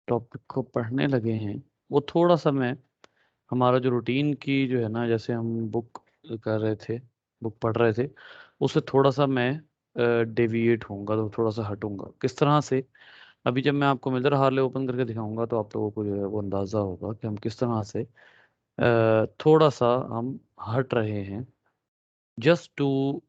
Topic को पढ़ने लगे हैं वो थोड़ा सा मैं हमारा जो रूटीन की जो है ना, जैसे हम बुक कर रहे थे, बुक पढ़ रहे थे, उससे थोड़ा सा मैं डेविएट होऊंगा, तो थोड़ा सा हटूंगा। किस तरह से? अभी जब मैं आपको मिलर हार्ले ओपन करके दिखाऊंगा तो आप लोगों को जो है वो अंदाज़ा होगा कि हम किस तरह से थोड़ा सा हम हट रहे हैं, just to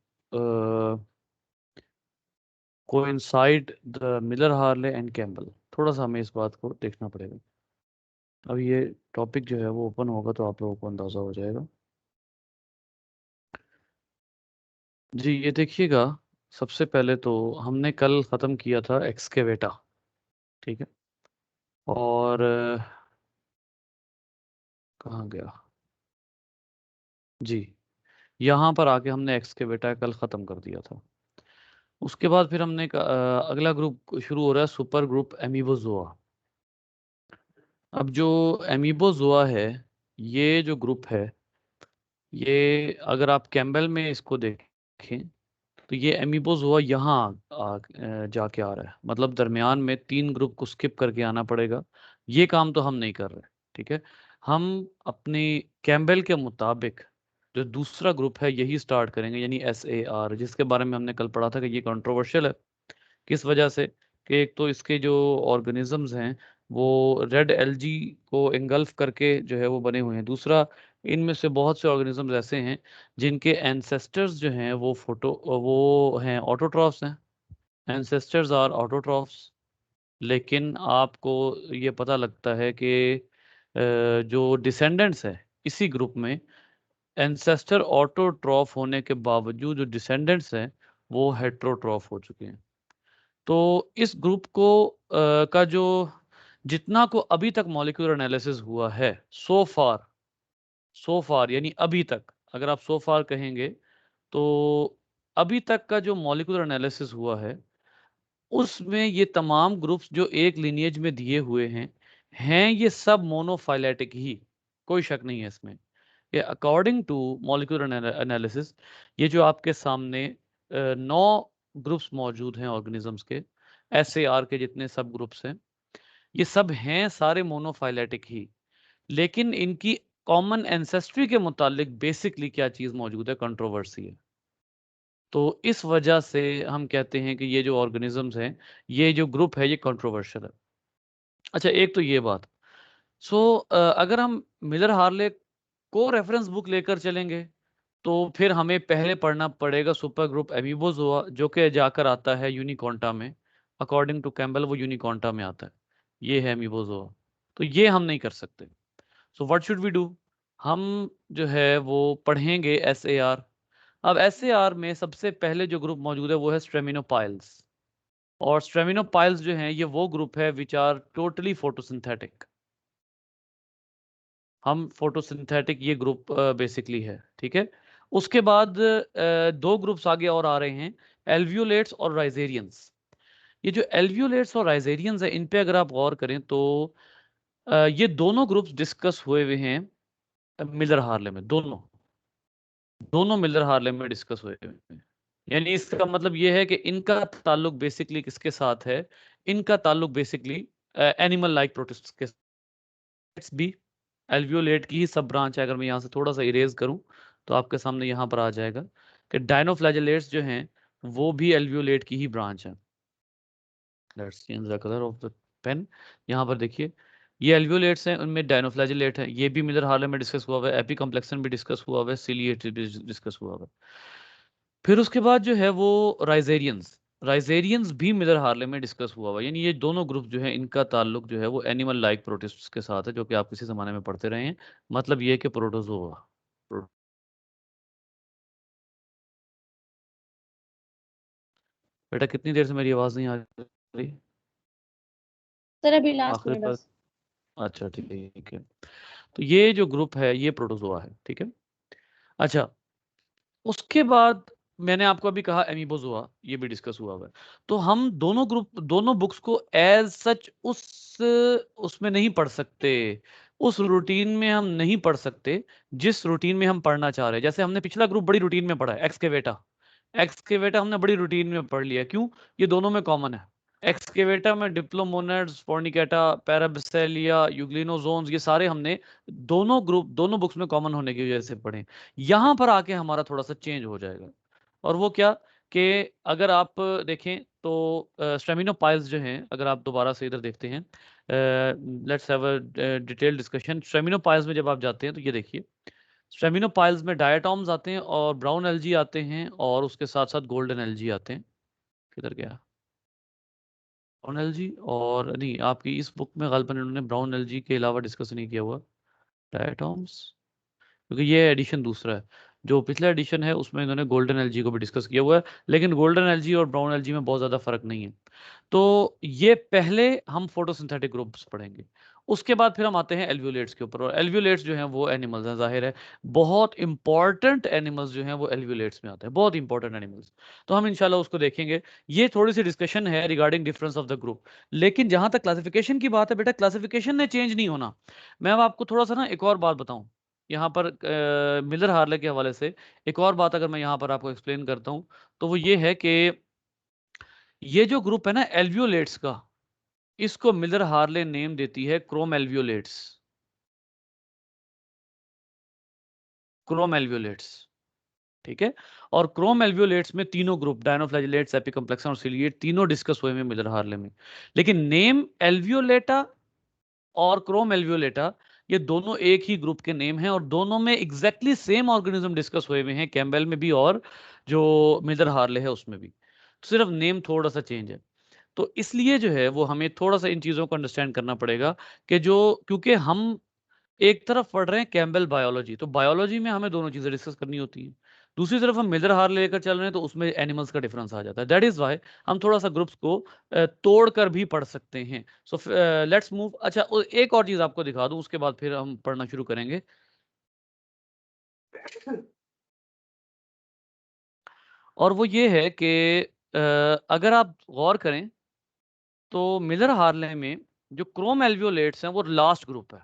coincide the Miller Harley and Campbell. थोड़ा सा हमें इस बात को देखना पड़ेगा। अब ये टॉपिक जो है वो ओपन होगा तो आप लोगों को अंदाज़ा हो जाएगा। जी ये देखिएगा, सबसे पहले तो हमने कल ख़त्म किया था एक्सकेवेटा, ठीक है। और कहाँ गया? जी, यहाँ पर आके हमने एक्सकेवेटा कल ख़त्म कर दिया था। उसके बाद फिर हमने अगला ग्रुप शुरू हो रहा है, सुपर ग्रुप एमीबोजोआ। अब जो एमीबोजोआ है, ये जो ग्रुप है, ये अगर आप कैम्बेल में इसको देखें तो ये एमीबोजोआ यहाँ जाके आ रहा है, मतलब दरमियान में 3 ग्रुप को स्किप करके आना पड़ेगा। ये काम तो हम नहीं कर रहे, ठीक है। हम अपनी कैम्बेल के मुताबिक जो दूसरा ग्रुप है यही स्टार्ट करेंगे, यानी SAR, जिसके बारे में हमने कल पढ़ा था कि ये कंट्रोवर्शियल है। किस वजह से? कि एक तो इसके जो ऑर्गेनिजम्स हैं वो रेड एल्गी को एंगल्फ करके जो है वो बने हुए हैं। दूसरा, इनमें से बहुत से ऑर्गेनिजम्स ऐसे हैं जिनके एंसेस्टर्स जो हैं वो हैं ऑटोट्रॉफ्स हैं। Ancestors are autotrophs. लेकिन आपको ये पता लगता है कि जो डिसेंडेंट्स है इसी ग्रुप में, एंसेस्टर ऑटोट्रॉफ होने के बावजूद जो डिसेंडेंट्स हैं वो हेट्रोट्रॉफ हो चुके हैं। तो इस ग्रुप को का जो जितना को अभी तक मॉलिक्यूलर एनालिसिस हुआ है, सो फार यानी अभी तक, अगर आप सो फार कहेंगे तो अभी तक का जो मॉलिक्यूलर एनालिसिस हुआ है उसमें ये तमाम ग्रुप्स जो एक लिनिएज में दिए हुए हैं ये सब मोनोफाइलेटिक ही, कोई शक नहीं है इसमें। ये अकॉर्डिंग टू मॉलिक्यूलर एनालिसिस, ये जो आपके सामने 9 ग्रुप्स मौजूद हैं ऑर्गेनिजम्स के, SAR के जितने सब ग्रुप्स हैं, ये सब हैं सारे मोनोफाइलेटिक ही। लेकिन इनकी कॉमन एंसेस्ट्री के मुतालिक बेसिकली क्या चीज मौजूद है? कंट्रोवर्सी है। तो इस वजह से हम कहते हैं कि ये जो ऑर्गेनिजम्स हैं, ये जो ग्रुप है, ये कंट्रोवर्शियल है। अच्छा, एक तो ये बात। सो अगर हम मिलर हार्ले को रेफरेंस बुक लेकर चलेंगे तो फिर हमें पहले पढ़ना पड़ेगा सुपर ग्रुप एमीबोजोआ, जो कि जाकर आता है यूनिकॉन्टा में। अकॉर्डिंग टू कैम्बल वो यूनिकॉन्टा में आता है। ये है एमीबोजोआ। तो ये हम नहीं कर सकते। So what should we do? हम जो है वो पढ़ेंगे SAR। अब SAR में सबसे पहले जो ग्रुप मौजूद है वो है स्ट्रेमिनोपाइल्स। और स्ट्रेमिनोपाइल्स जो हैं ये वो ग्रुप है विच आर टोटली फोटोसिंथेटिक। हम फोटोसिंथेटिक ये ग्रुप बेसिकली है, ठीक है। उसके बाद 2 ग्रुप्स आगे और आ रहे हैं, एल्वियोलेट्स और राइजेरियंस। ये जो एल्वियोलेट्स और राइजेरियंस है इन पे अगर आप गौर करें तो ये दोनों ग्रुप्स डिस्कस हुए हुए हैं मिलर हार्ले में। दोनों दोनों मिलर हार्ले में डिस्कस हुए हुए हैं। यानी इसका मतलब ये है कि इनका ताल्लुक बेसिकली किसके साथ है? इनका ताल्लुक बेसिकली एनिमल लाइक प्रोटिस्ट के साथ भी। एल्वियोलेट की ही सब ब्रांच है। अगर मैं यहाँ से थोड़ा सा इरेज करूं तो आपके सामने यहाँ पर आ जाएगा कि डायनोफ्लैजेलेट्स जो हैं वो भी एल्वियोलेट की ही ब्रांच है। Let's change the colour of the pen. यहाँ पर देखिए, ये एल्वियोलेट्स हैं, उनमें डायनोफ्लैजेलेट है। ये भी मिलर हार्ले में डिस्कस हुआ हुआ है, एपिकम्प्लेक्सन भी डिस्कस हुआ हुआ है, सिलिएट भी डिस्कस हुआ हुआ है। फिर उसके बाद जो है वो राइजेरियंस। राइजेरियंस भी मिलर हार्ले में डिस्कस हुआ हुआ है। यानी ये दोनों ग्रुप जो है इनका ताल्लुक जो है वो एनिमल लाइक प्रोटिस्ट्स के साथ है, जो कि आप किसी जमाने में पढ़ते रहे हैं। मतलब ये कि प्रोटोजोआ। बेटा कितनी देर से मेरी आवाज नहीं आ रही? सर अभी लास्ट आखिरी में पर। बस। अच्छा ठीक है। तो ये जो ग्रुप है ये प्रोटोजोआ है, ठीक है। अच्छा, उसके बाद मैंने आपको अभी कहा एमीबोजोआ, ये भी डिस्कस हुआ हुआ है। तो हम दोनों बुक्स को एज सच उसमें नहीं पढ़ सकते, उस रूटीन में हम नहीं पढ़ सकते जिस रूटीन में हम पढ़ना चाह रहे हैं। जैसे हमने पिछला ग्रुप बड़ी रूटीन में पढ़ा है, एक्सकेवेटा। एक्सकेवेटा हमने बड़ी रूटीन में पढ़ लिया, क्यों? ये दोनों में कॉमन है। एक्सकेवेटा में डिप्लोमोनेड्स, फोर्निकेटा, पैराबिसेलिया, यूग्लिनोजोन्स, ये सारे हमने दोनों बुक्स में कॉमन होने की वजह से पढ़े। यहां पर आके हमारा थोड़ा सा चेंज हो जाएगा, और वो क्या कि अगर आप देखें तो स्टेमिनोपाइल्स जो हैं, अगर आप दोबारा से इधर देखते हैं, let's have a detail discussion. Stramenopiles में जब आप जाते हैं तो ये देखिए, स्टेमिनोपाइल्स में डायटॉम्स आते हैं और ब्राउन एल्गी आते हैं और उसके साथ साथ गोल्डन एल्गी आते हैं। किधर गया ब्राउन एल्गी? और नहीं, आपकी इस बुक में गालिबन इन्होंने ब्राउन एल्गी के अलावा डिस्कस नहीं किया हुआ डायटॉम्स, क्योंकि ये एडिशन दूसरा है। जो पिछला एडिशन है उसमें इन्होंने गोल्डन एलजी को भी डिस्कस किया हुआ है, लेकिन गोल्डन एलजी और ब्राउन एलजी में बहुत ज़्यादा फर्क नहीं है। तो ये पहले हम फोटोसिंथेटिक ग्रुप्स पढ़ेंगे, उसके बाद फिर हम आते हैं एल्व्यूलेट्स के ऊपर। और एल्व्यूलेट्स जो हैं वो एनिमल्स हैं, जाहिर है बहुत इंपॉर्टेंट एनिमल्स जो हैं वो एल्व्यूलेट्स में आते हैं, बहुत इंपॉर्टेंट एनिमल्स। तो हम इंशाल्लाह उसको देखेंगे। ये थोड़ी सी डिस्कशन है regarding difference of the group, लेकिन जहां तक क्लासिफिकेशन की बात है बेटा, क्लासिफिकेशन ने चेंज नहीं होना। मैं अब आपको थोड़ा सा ना एक और बात बताऊं यहाँ पर, मिलर हार्ले के हवाले से एक और बात अगर मैं यहाँ पर आपको एक्सप्लेन करता हूँ, तो वो ये है कि ये जो ग्रुप है ना एल्वियोलेट्स का, इसको मिलर हार्ले नेम देती है क्रोम एल्वियोलेट्स। क्रोम एल्वियोलेट्स, ठीक है। और क्रोम एल्वियोलेट्स में तीनों ग्रुप डायनोफ्लैजिलेट्स, एपिकम्प्लेक्सन और सिलिएट तीनों डिस्कस हुए हैं मिलर हार्ले में। लेकिन नेम एल्वियोलेटा और क्रोम एल्वियोलेटा, ये दोनों एक ही ग्रुप के नेम हैं और दोनों में एग्जैक्टली सेम ऑर्गेनिज्म डिस्कस हुए हुए हैं, कैम्बेल में भी और जो मिलर हार्ले है उसमें भी, तो सिर्फ नेम थोड़ा सा चेंज है। तो इसलिए जो है वो हमें थोड़ा सा इन चीज़ों को अंडरस्टैंड करना पड़ेगा कि जो, क्योंकि हम एक तरफ पढ़ रहे हैं कैम्बेल बायोलॉजी, तो बायोलॉजी में हमें दोनों चीज़ें डिस्कस करनी होती हैं। दूसरी तरफ हम मिलर हार लेकर चल रहे हैं तो उसमें एनिमल्स का डिफरेंस आ जाता है। दैट इज़ वाई हम थोड़ा सा ग्रुप्स को तोड़ कर भी पढ़ सकते हैं। So let's move. अच्छा, एक और चीज़ आपको दिखा दूं, उसके बाद फिर हम पढ़ना शुरू करेंगे। और वो ये है कि अगर आप गौर करें तो मिलर हार्ले में जो क्रोम एल्वियोलेट्स हैं वो लास्ट ग्रुप है।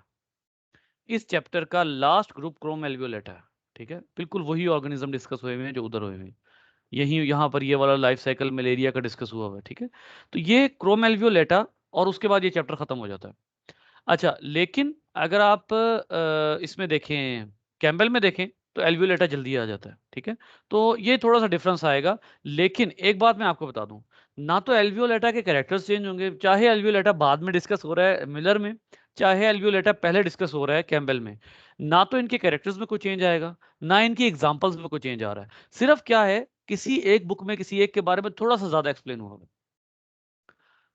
इस चैप्टर का लास्ट ग्रुप क्रोम एल्वियोलेट है, ठीक है। बिल्कुल वही ऑर्गेनिज्म डिस्कस हुए हुए हैं जो उधर हुए हुए हैं। यही यहाँ पर ये वाला लाइफ साइकिल मलेरिया का डिस्कस हुआ हुआ है, ठीक है। तो ये क्रोम एल्वियोलेटा, और उसके बाद ये चैप्टर खत्म हो जाता है। अच्छा, लेकिन अगर आप इसमें देखें, कैम्बेल में देखें, तो एल्वियोलेटा जल्दी आ जाता है, ठीक है। तो ये थोड़ा सा डिफरेंस आएगा। लेकिन एक बात मैं आपको बता दूं, ना तो एल्वियोलेटा के कैरेक्टर्स चेंज होंगे, चाहे एल्वियोलेटा बाद में डिस्कस हो रहा है मिलर में, चाहे एल्वियोलेटा पहले डिस्कस हो रहा है कैम्बेल में। ना तो इनके कैरेक्टर्स में कोई चेंज आएगा, ना इनकी एग्जाम्पल्स में कोई चेंज आ रहा है। सिर्फ क्या है, किसी एक बुक में किसी एक के बारे में थोड़ा सा ज्यादा एक्सप्लेन हुआ है,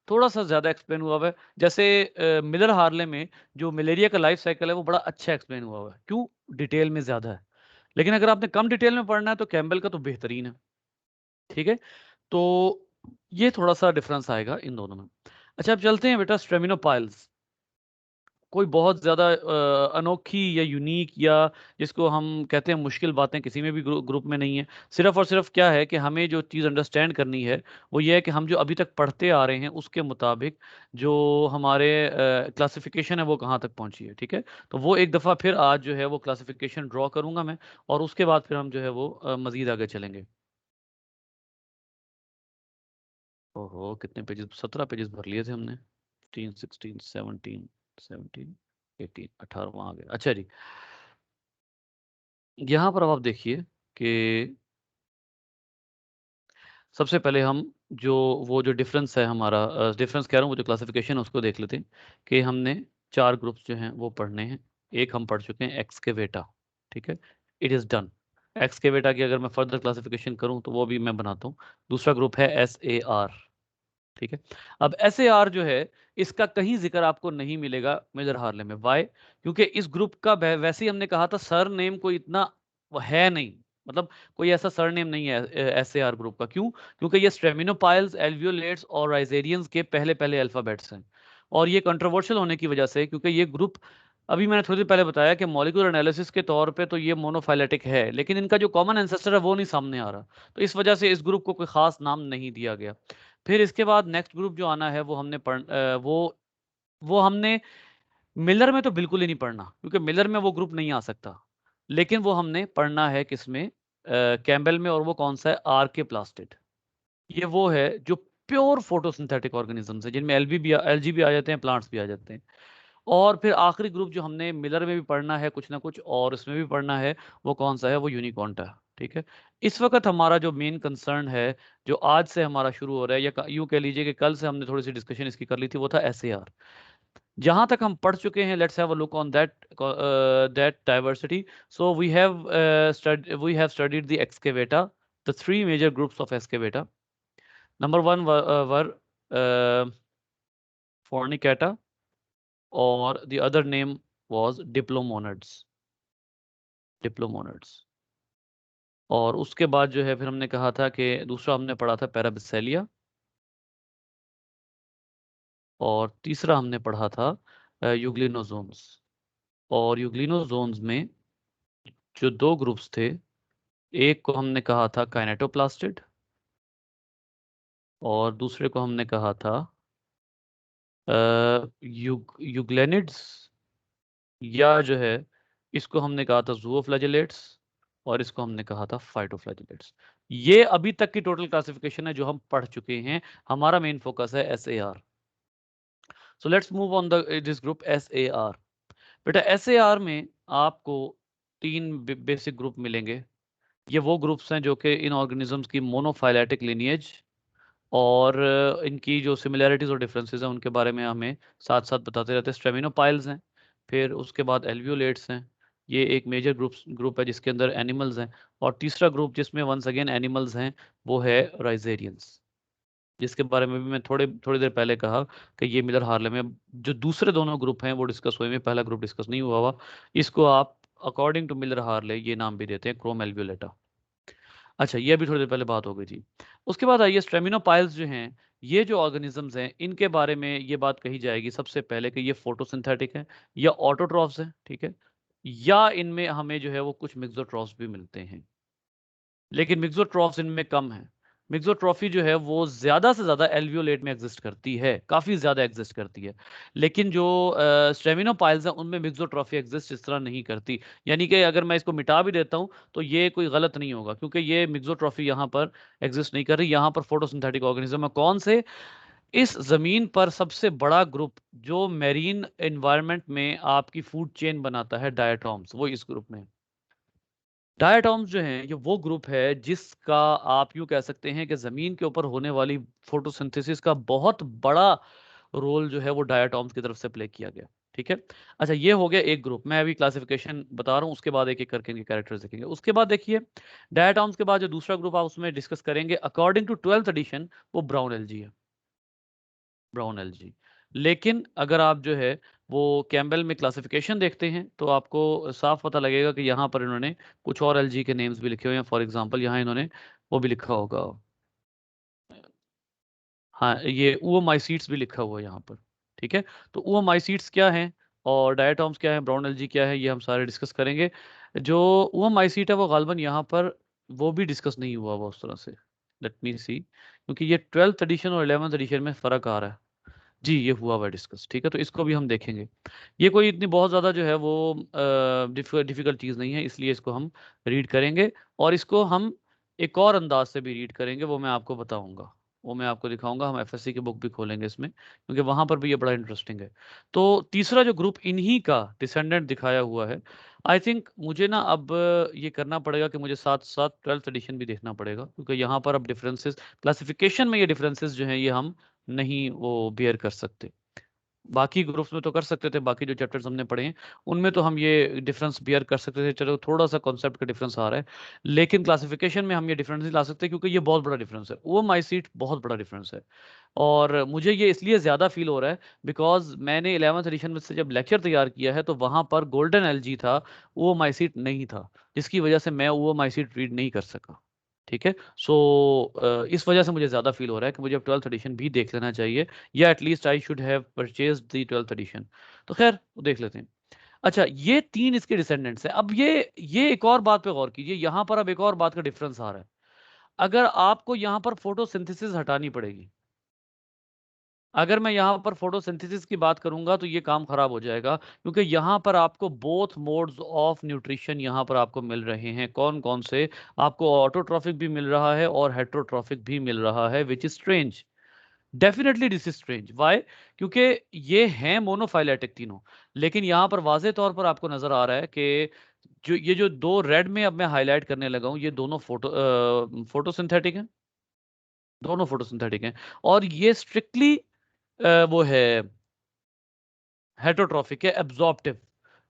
थोड़ा सा ज्यादा एक्सप्लेन हुआ हुआ है। जैसे मिलर हार्ले में जो मलेरिया का लाइफ साइकिल है वो बड़ा अच्छा एक्सप्लेन हुआ हुआ है, क्यों, डिटेल में ज्यादा है। लेकिन अगर आपने कम डिटेल में पढ़ना है तो कैम्बेल का तो बेहतरीन है, ठीक है। तो ये थोड़ा सा डिफरेंस आएगा इन दोनों में। अच्छा, अब चलते हैं बेटा स्ट्रेमिनोपाइल्स। कोई बहुत ज़्यादा अनोखी या यूनिक या जिसको हम कहते हैं मुश्किल बातें किसी में भी ग्रुप में नहीं है। सिर्फ और सिर्फ क्या है कि हमें जो चीज़ अंडरस्टैंड करनी है वो ये है कि हम जो अभी तक पढ़ते आ रहे हैं उसके मुताबिक जो हमारे क्लासिफिकेशन है वो कहाँ तक पहुँची है, ठीक है। तो वो एक दफ़ा फिर आज जो है वो क्लासिफिकेशन ड्रॉ करूँगा मैं, और उसके बाद फिर हम जो है वो मज़ीद आगे चलेंगे। ओहो, कितने पेजेस, 17 पेजेस भर लिए थे हमने। 15, 16, 17, 17, 18, 18 आ गया। अच्छा जी, यहाँ पर अब आप देखिए कि सबसे पहले हम जो वो जो डिफरेंस है हमारा, डिफरेंस कह रहा हूँ, वो जो क्लासिफिकेशन है उसको देख लेते हैं कि हमने 4 ग्रुप्स जो हैं वो पढ़ने हैं। एक हम पढ़ चुके हैं एक्सकेवेटा, ठीक है, इट इज़ डन। एक्सकेवेटा की अगर मैं फर्दर क्लासिफिकेशन करूँ तो वो भी मैं बनाता हूँ। दूसरा ग्रुप है SAR, ठीक है। अब SAR जो है, इसका कहीं जिक्र आपको नहीं मिलेगा मेजर हार्ले में। वाई? क्योंकि इस ग्रुप का वैसे ही हमने कहा था सर नेम कोई इतना वो है नहीं, मतलब कोई ऐसा सर नेम नहीं है SAR ग्रुप का। क्यों? क्योंकि ये स्ट्रेमिनोपाइल्स, एल्वियोलेट्स और राइजेरियंस के पहले पहले अल्फाबेट्स हैं। और ये कंट्रोवर्शियल होने की वजह से, क्योंकि ये ग्रुप, अभी मैंने थोड़ी देर पहले बताया कि मॉलिक्यूलर एनालिसिस के तौर पे तो ये मोनोफाइलेटिक है, लेकिन इनका जो कॉमन एंसेस्टर है वो नहीं सामने आ रहा। तो इस वजह से इस ग्रुप को कोई खास नाम नहीं दिया गया। फिर इसके बाद नेक्स्ट ग्रुप जो आना है वो हमने वो हमने मिलर में तो बिल्कुल ही नहीं पढ़ना, क्योंकि मिलर में वो ग्रुप नहीं आ सकता। लेकिन वो हमने पढ़ना है किसमें, कैम्बेल में, और वो कौन सा है, आर के प्लास्टिड। ये वो है जो प्योर फोटोसिंथेटिक ऑर्गेनिजम्स है, जिनमें एलजी भी आ जाते हैं, प्लांट्स भी आ जाते हैं। और फिर आखिरी ग्रुप जो हमने मिलर में भी पढ़ना है कुछ ना कुछ, और इसमें भी पढ़ना है, वो कौन सा है? वो यूनिकॉन्टा। ठीक है, इस वक्त हमारा जो मेन कंसर्न है, जो आज से हमारा शुरू हो रहा है, या यूं कह लीजिए कि कल से हमने थोड़ी सी डिस्कशन इसकी कर ली थी, वो था एसएआर। जहां तक हम पढ़ चुके हैं, let's have a look on that diversity. So we have studied the Excavata, the three major groups of Excavata. Number one were Fornicata, और the other name was डिप्लोमोनिड्स। और उसके बाद जो है फिर हमने कहा था कि दूसरा हमने पढ़ा था पैराबिसेलिया, और तीसरा हमने पढ़ा था यूग्लिनोजोन्स। और यूग्लिनोजोन्स में जो दो ग्रुप्स थे, एक को हमने कहा था काइनेटोप्लास्टिड, और दूसरे को हमने कहा था यूग्लेनिड्स, या जो है इसको हमने कहा था जूओफ्लैजिलेट्स, और इसको हमने कहा था फाइटोफ्लैजिलेट्स। ये अभी तक की टोटल क्लासिफिकेशन है जो हम पढ़ चुके हैं। हमारा मेन फोकस है SAR. So let's move on the this group SAR. बेटा एसएआर में आपको तीन बेसिक ग्रुप मिलेंगे। ये वो ग्रुप्स हैं जो कि इन ऑर्गेनिजम्स की मोनोफाइलेटिक लिनिएज और इनकी जो सिमिलैरिटीज और डिफरेंसेस हैं उनके बारे में हमें साथ साथ बताते रहते हैं। स्ट्रेमिनोपाइल्स हैं, फिर उसके बाद एल्वियोलेट्स हैं। ये एक मेजर ग्रुप है जिसके अंदर एनिमल्स हैं। और तीसरा ग्रुप जिसमें वंस अगेन एनिमल्स हैं, वो है राइजेरियंस, जिसके बारे में भी मैं थोड़ी देर पहले कहा कि ये मिलर हार्ले में जो दूसरे दोनों ग्रुप हैं वो डिस्कस हुए हैं, पहला ग्रुप डिस्कस नहीं हुआ हुआ। इसको आप अकॉर्डिंग टू मिलर हार्ले ये नाम भी देते हैं, क्रोम एल्वियोलेटा। अच्छा, ये अभी थोड़ी देर पहले बात हो गई थी। उसके बाद आइए स्ट्रेमिनोपाइल्स जो हैं, ये जो ऑर्गेनिजम्स हैं, इनके बारे में ये बात कही जाएगी सबसे पहले कि ये फोटोसिंथेटिक है या ऑटोट्रॉफ्स हैं। ठीक है, या इनमें हमें जो है वो कुछ मिक्सोट्रॉफ्स भी मिलते हैं, लेकिन मिक्सोट्रॉफ्स इनमें कम है। मिक्सोट्रॉफी जो है वो ज्यादा से ज्यादा एल्वियोलेट में एग्जिस्ट करती है, काफी ज्यादा एग्जिस्ट करती है। लेकिन जो स्ट्रेमिनोपाइल्स हैं उनमें मिक्सोट्रॉफी एग्जिस्ट इस तरह नहीं करती। यानी कि अगर मैं इसको मिटा भी देता हूं तो ये कोई गलत नहीं होगा, क्योंकि ये मिक्सोट्रॉफी यहाँ पर एग्जिस्ट नहीं कर रही। यहाँ पर फोटोसिंथेटिक ऑर्गेनिज्म है। कौन से? इस जमीन पर सबसे बड़ा ग्रुप जो मेरीन एनवायरनमेंट में आपकी फूड चेन बनाता है, डायटॉम्स, वो इस ग्रुप में। डायटॉम्स जो हैं ये वो ग्रुप है जिसका आप यूं कह सकते हैं कि जमीन के ऊपर होने वाली फोटोसिंथेसिस का बहुत बड़ा रोल जो है वो डायटॉम्स की तरफ से प्ले किया गया। ठीक है, अच्छा, ये हो गया एक ग्रुप। मैं अभी क्लासिफिकेशन बता रहा हूँ, उसके बाद एक एक करके इनके कैरेक्टर्स देखेंगे। उसके बाद देखिए, डायटॉम्स के बाद जो दूसरा ग्रुप आप उसमें डिस्कस करेंगे अकॉर्डिंग टू 12th एडिशन, वो ब्राउन एल्जी है, ब्राउन एल्जी। लेकिन अगर आप जो है वो कैम्बेल में क्लासिफिकेशन देखते हैं तो आपको साफ पता लगेगा कि यहाँ पर इन्होंने कुछ और एल्जी के नेम्स भी लिखे हुए हैं। फॉर एग्जांपल यहाँ इन्होंने वो भी लिखा होगा, हाँ, ये ओओमाइसीट्स भी लिखा हुआ है यहाँ पर। ठीक है, तो ओओमाइसीट्स क्या हैं और डायटॉम्स क्या है, ब्राउन एल्जी क्या है, ये हम सारे डिस्कस करेंगे। जो ओओमाइसीट है वो गालबन यहाँ पर वो भी डिस्कस नहीं हुआ हुआ उस तरह से। लेट मी सी, क्योंकि ये 12th एडिशन और 11th एडिशन में फ़र्क आ रहा है। जी, ये हुआ हुआ डिस्कस। ठीक है, तो इसको भी हम देखेंगे। ये कोई इतनी बहुत ज़्यादा जो है वो डिफ़िकल्ट चीज़ नहीं है, इसलिए इसको हम रीड करेंगे। और इसको हम एक और अंदाज से भी रीड करेंगे, वो मैं आपको बताऊंगा, वो मैं आपको दिखाऊंगा। हम एफएससी की बुक भी खोलेंगे इसमें, क्योंकि वहां पर भी ये बड़ा इंटरेस्टिंग है। तो तीसरा जो ग्रुप इन्हीं का डिसेंडेंट दिखाया हुआ है, आई थिंक मुझे ना अब ये करना पड़ेगा कि मुझे साथ साथ 12th एडिशन भी देखना पड़ेगा, क्योंकि यहाँ पर अब डिफरेंसेस क्लासिफिकेशन में, ये डिफरेंसेस जो हैं ये हम नहीं वो बियर कर सकते। बाकी ग्रुप्स में तो कर सकते थे, बाकी जो चैप्टर्स हमने पढ़े हैं उनमें तो हम ये डिफरेंस बियर कर सकते थे, चलो थोड़ा सा कॉन्सेप्ट का डिफरेंस आ रहा है। लेकिन क्लासिफिकेशन में हम ये डिफरेंस नहीं ला सकते, क्योंकि ये बहुत बड़ा डिफरेंस है। वो माई सीट बहुत बड़ा डिफरेंस है। और मुझे ये इसलिए ज़्यादा फील हो रहा है बिकॉज मैंने 11th एडिशन में से जब लेक्चर तैयार किया है तो वहाँ पर गोल्डन एलजी था, वो माई सीट नहीं था, जिसकी वजह से मैं वो माई सीट रीड नहीं कर सका। ठीक है, सो इस वजह से मुझे ज़्यादा फील हो रहा है कि मुझे अब 12th एडिशन भी देख लेना चाहिए, या at least I should have purchase the 12th edition. तो खैर वो देख लेते हैं। अच्छा, ये तीन इसके डिसेंडेंट्स हैं। अब ये एक और बात पे गौर कीजिए, यहाँ पर अब एक और बात का डिफरेंस आ रहा है। अगर आपको यहाँ पर फोटोसिंथेसिस हटानी पड़ेगी, अगर मैं यहाँ पर फोटोसिंथेसिस की बात करूंगा तो ये काम खराब हो जाएगा, क्योंकि यहाँ पर आपको बोथ मोड्स ऑफ न्यूट्रिशन यहाँ पर आपको मिल रहे हैं। कौन कौन से? आपको ऑटोट्रॉफिक भी मिल रहा है और हेट्रोट्रॉफिक भी मिल रहा है, which is strange. Definitely this is strange. Why? क्योंकि ये हैं मोनोफाइलेटिक तीनों, लेकिन यहां पर वाजे तौर पर आपको नजर आ रहा है कि जो दो रेड में अब मैं हाईलाइट करने लगा हूं, ये दोनों फोटोसिंथेटिक हैं, दोनों फोटोसिंथेटिक हैं, और ये स्ट्रिक्टली वो है हेटरोट्रॉफिक है, एब्जॉर्प्टिव।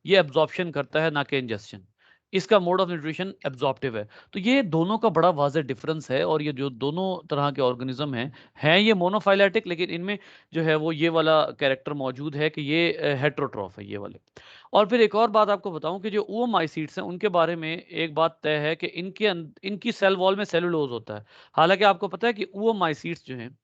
ये एब्जॉर्प्शन करता है, ना कि इंजेस्शन। इसका मोड ऑफ न्यूट्रिशन एब्जॉर्प्टिव है। तो ये दोनों का बड़ा वाज़ेह डिफरेंस है। और ये जो दोनों तरह के ऑर्गेनिज्म हैं ये मोनोफाइलेटिक, लेकिन इनमें जो है वो ये वाला कैरेक्टर मौजूद है कि ये हेटरोट्रॉफ है, ये वाले। और फिर एक और बात आपको बताऊं कि जो ओओमाइसीट्स हैं उनके बारे में एक बात तय है कि इनकी सेल वॉल में सेलुलोज होता है। हालांकि आपको पता है कि ओओमाइसीट्स जो हैं,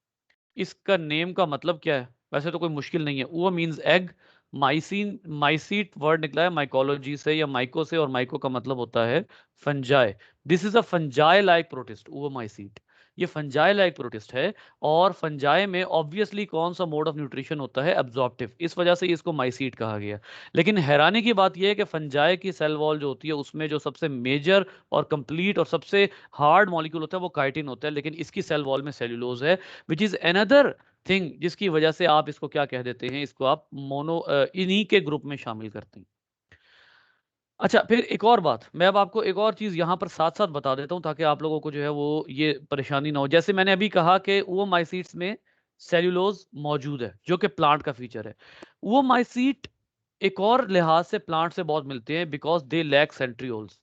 इसका नेम का मतलब क्या है? वैसे तो कोई मुश्किल नहीं है। वो मींस एग। माइसिन, माइसीट वर्ड निकला है माइकोलॉजी से या माइको से, और माइको का मतलब होता है fungi. This is a fungi like protist, वो माइसीट। ये फंजाई लाइक प्रोटिस्ट है। और फंजाई में ऑब्वियसली कौन सा मोड ऑफ न्यूट्रिशन होता है? एब्जॉर्प्टिव। इस वजह से इसको माइसीट कहा गया। लेकिन हैरानी की बात यह है कि फंजाई की सेल वॉल जो होती है उसमें जो सबसे मेजर और कंप्लीट और सबसे हार्ड मॉलिक्यूल होता है वो काइटिन होता है, लेकिन इसकी सेल वॉल में सेल्यूलोज है, विच इज अनदर थिंग, जिसकी वजह से आप इसको क्या कह देते हैं, इसको आप इन्हीं के ग्रुप में शामिल करते हैं। अच्छा, फिर एक और बात, मैं अब आपको एक और चीज यहां पर साथ साथ बता देता हूं ताकि आप लोगों को जो है वो ये परेशानी ना हो। जैसे मैंने अभी कहा कि वो माइसीट्स में सेल्यूलोज मौजूद है, जो कि प्लांट का फीचर है। वो माइसीट एक और लिहाज से प्लांट से बहुत मिलते हैं, बिकॉज दे लैक सेंट्रियोल्स।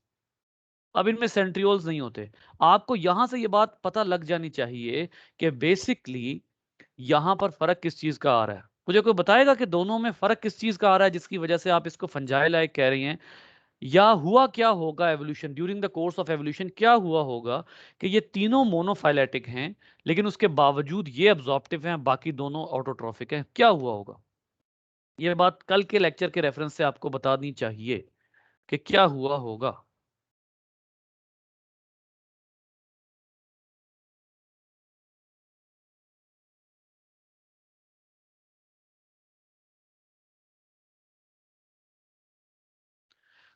अब इनमें सेंट्रियोल्स नहीं होते। आपको यहां से ये बात पता लग जानी चाहिए कि बेसिकली यहां पर फर्क किस चीज का आ रहा है। मुझे कोई बताएगा कि दोनों में फर्क किस चीज का आ रहा है जिसकी वजह से आप इसको फंजाई लाइक कह रही हैं? या हुआ क्या होगा evolution, during the course of evolution क्या हुआ होगा कि ये तीनों मोनोफाइलेटिक हैं, लेकिन उसके बावजूद ये एब्जॉर्प्टिव हैं, बाकी दोनों ऑटोट्रॉफिक हैं? क्या हुआ होगा? ये बात कल के लेक्चर के रेफरेंस से आपको बतानी चाहिए कि क्या हुआ होगा।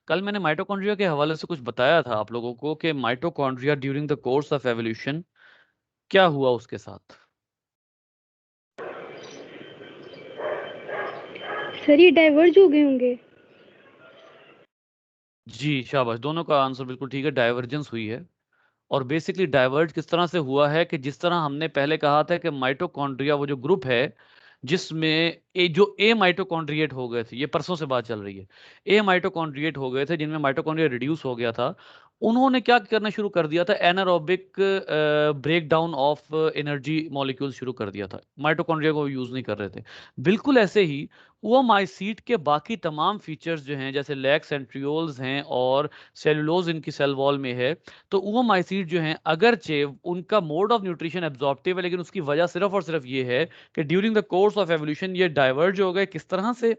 कल मैंने माइटोकॉन्ड्रिया के हवाले से कुछ बताया था आप लोगों को कि mitochondria during the course of evolution क्या हुआ उसके साथ। सर ये डाइवर्ज हो गए होंगे। जी शाबाश, दोनों का आंसर बिल्कुल ठीक है, डाइवर्जेंस हुई है। और बेसिकली डाइवर्ज किस तरह से हुआ है कि जिस तरह हमने पहले कहा था कि माइटोकॉन्ड्रिया वो जो ग्रुप है जिसमें जो ए माइटोकॉन्ड्रिएट हो गए थे, ये परसों से बात चल रही है, ए माइटोकॉन्ड्रिएट हो गए थे जिनमें माइटोकॉन्ड्रिया रिड्यूस हो गया था, उन्होंने क्या करना शुरू कर दिया था? Anaerobic break down of energy molecule शुरू कर दिया था, माइटोकॉन्ड्रिया को यूज नहीं कर रहे थे। बिल्कुल ऐसे ही वो माइसीट के बाकी तमाम फीचर्स जो हैं, जैसे लैक सेंट्रियोल्स हैं और सेलुलोज इनकी सेल वॉल में है, तो वो माइसीट जो हैं अगरचे उनका मोड ऑफ न्यूट्रिशन एब्जॉर्प्टिव है, लेकिन उसकी वजह सिर्फ और सिर्फ ये है कि during the course of evolution ये डाइवर्ज हो गए। किस तरह से?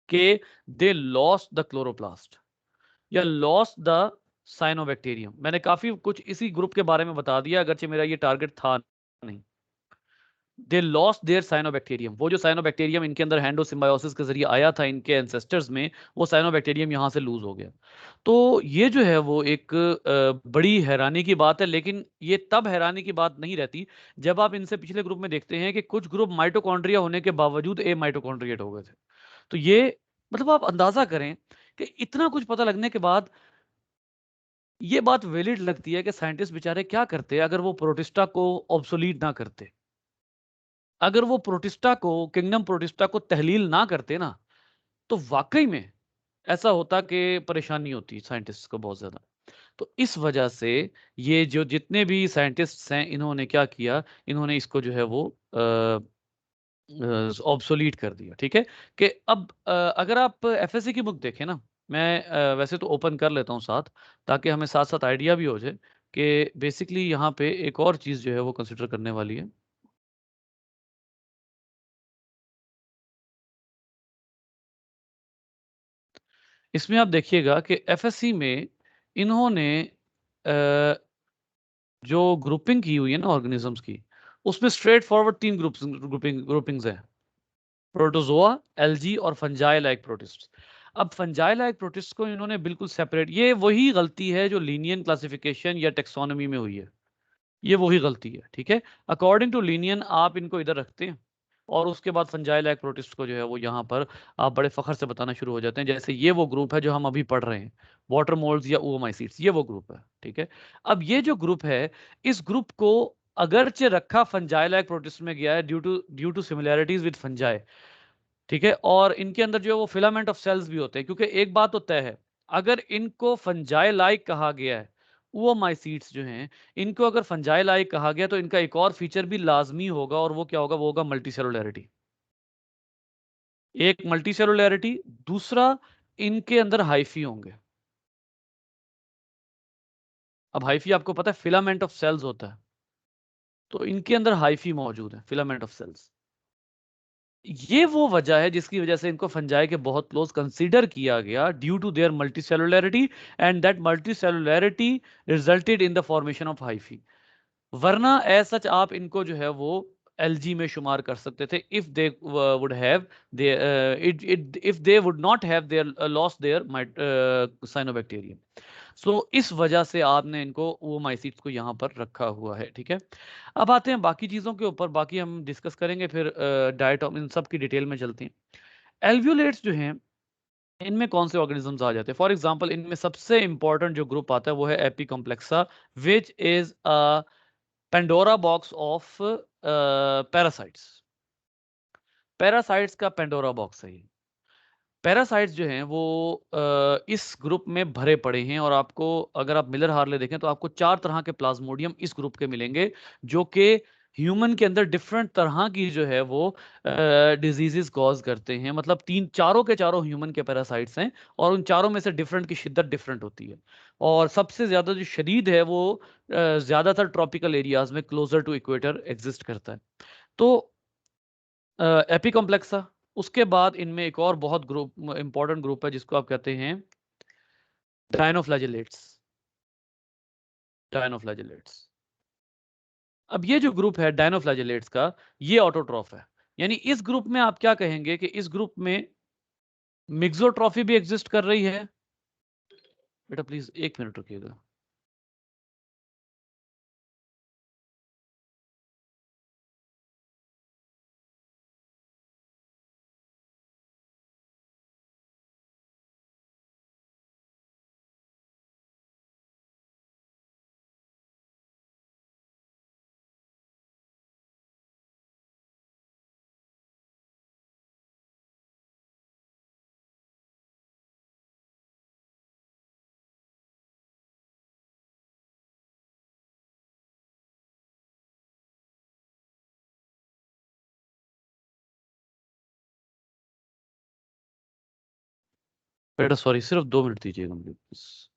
कि दे लॉस्ट द क्लोरोप्लास्ट या लॉस्ट द साइनोबैक्टीरियम। मैंने काफी कुछ इसी ग्रुप के बारे में बता दिया, अगरचे मेरा ये टारगेट था नहीं। They lost their cyanobacterium. वो जो साइनोबैक्टीरियम इनके अंदर हैंडो सिम्बायोसिस के जरिए आया था इनके एंसेस्टर्स में, वो साइनोबैक्टीरियम यहां से लूज हो गया। तो ये जो है वो एक बड़ी हैरानी की बात है, लेकिन ये तब हैरानी की बात नहीं रहती जब आप इनसे पिछले ग्रुप में देखते हैं कि कुछ ग्रुप माइटोकॉन्ड्रिया होने के बावजूद ए माइटोकॉन्ड्रिएट हो गए थे। तो ये मतलब आप अंदाजा करें कि इतना कुछ पता लगने के बाद ये बात वैलिड लगती है कि साइंटिस्ट बेचारे क्या करते अगर वो प्रोटिस्टा को ऑब्सोलीट ना करते, अगर वो प्रोटिस्टा को, किंगडम प्रोटिस्टा को तहलील ना करते ना, तो वाकई में ऐसा होता कि परेशानी होती साइंटिस्ट को बहुत ज्यादा। तो इस वजह से ये जो जितने भी साइंटिस्ट्स हैं इन्होंने क्या किया, इन्होंने इसको जो है वो ऑब्सोलीट कर दिया। ठीक है कि अब अगर आप एफएससी की बुक देखें ना, मैं वैसे तो ओपन कर लेता हूँ साथ, ताकि हमें साथ साथ आइडिया भी हो जाए कि बेसिकली यहाँ पे एक और चीज़ जो है वो कंसिडर करने वाली है। इसमें आप देखिएगा कि एफएससी में इन्होंने अ, जो ग्रुपिंग की हुई है ना ऑर्गेनिजम्स की, उसमें स्ट्रेट फॉरवर्ड तीन ग्रुपिंग्स हैं: प्रोटोजोआ, एल्गी और फंजाई लाइक प्रोटिस्ट। अब फंजाई लाइक प्रोटिस्ट को इन्होंने बिल्कुल सेपरेट, ये वही गलती है जो लीनियन क्लासिफिकेशन या टेक्सोनोमी में हुई है। ये वही गलती है, ठीक है। अकॉर्डिंग टू लीनियन आप इनको इधर रखते हैं और उसके बाद फंजाई लाइक प्रोटिस्ट को जो है वो यहाँ पर आप बड़े फखर से बताना शुरू हो जाते हैं, जैसे ये वो ग्रुप है जो हम अभी पढ़ रहे हैं, वाटर मोल्ड्स या ओओमाइसीट्स, ये वो ग्रुप है, ठीक है। अब ये जो ग्रुप है, इस ग्रुप को अगरचे रखा फंजाई लाइक प्रोटिस्ट में गया है due to similarities with fungi, ठीक है। और इनके अंदर जो है वो फिलामेंट ऑफ सेल्स भी होते हैं, क्योंकि एक बात तो तय है, अगर इनको फंजाई लाइक कहा गया है, वो माइसीट्स जो हैं, इनको अगर फंजाई लाइक कहा गया तो इनका एक और फीचर भी लाजमी होगा, और वो क्या होगा? वो होगा मल्टीसेलुलैरिटी। एक मल्टीसेलुलैरिटी, दूसरा इनके अंदर हाइफी होंगे। अब हाइफी आपको पता है फिलामेंट ऑफ सेल्स होता है, तो इनके अंदर हाइफी मौजूद है, फिलामेंट ऑफ सेल्स। ये वो वजह है जिसकी वजह से इनको फंजाई के बहुत क्लोज कंसीडर किया गया, due to their multicellularity, and that multicellularity resulted in the formation of hyphae. वरना एज सच आप इनको जो है वो एलजी में शुमार कर सकते थे, if they would have they it if they would not have their lost their cyanobacterium. So इस वजह से आपने इनको वो माइसीट्स को यहाँ पर रखा हुआ है, ठीक है। अब आते हैं बाकी चीज़ों के ऊपर, बाकी हम डिस्कस करेंगे फिर डाइट इन सब की डिटेल में चलते हैं। एल्व्यूलेट्स जो हैं, इनमें कौन से ऑर्गेनिजम्स आ जाते हैं? फॉर एग्जांपल इनमें सबसे इंपॉर्टेंट जो ग्रुप आता है वो है Apicomplexa, which is a Pandora box of parasites. Parasites का पेंडोरा बॉक्स है ये। पैरासाइट्स जो हैं वो इस ग्रुप में भरे पड़े हैं, और आपको अगर आप मिलर हार्ले देखें तो आपको 4 तरह के प्लाज्मोडियम इस ग्रुप के मिलेंगे, जो कि ह्यूमन के अंदर डिफरेंट तरह की जो है वो डिजीजेस कॉज करते हैं। मतलब तीन चारों के चारों ह्यूमन के पैरासाइट्स हैं, और उन चारों में से डिफरेंट की शिद्दत डिफरेंट होती है। और सबसे ज्यादा जो शदीद है वो ज्यादातर ट्रॉपिकल एरियाज में क्लोजर टू इक्वेटर एग्जिस्ट करता है। तो एपिकॉम्प्लेक्सा, उसके बाद इनमें एक और बहुत ग्रुप इंपॉर्टेंट ग्रुप है जिसको आप कहते हैं डायनोफ्लैजेलेट्स। डायनोफ्लैजेलेट्स, अब ये जो ग्रुप है डायनोफ्लैजेलेट्स का, ये ऑटोट्रॉफ है। यानी इस ग्रुप में आप क्या कहेंगे कि इस ग्रुप में मिक्सोट्रॉफी भी एग्जिस्ट कर रही है। बेटा प्लीज 1 मिनट रुकिएगा। बेटा सॉरी, सिर्फ 2 मिनट दीजिएगा मुझे प्लीज।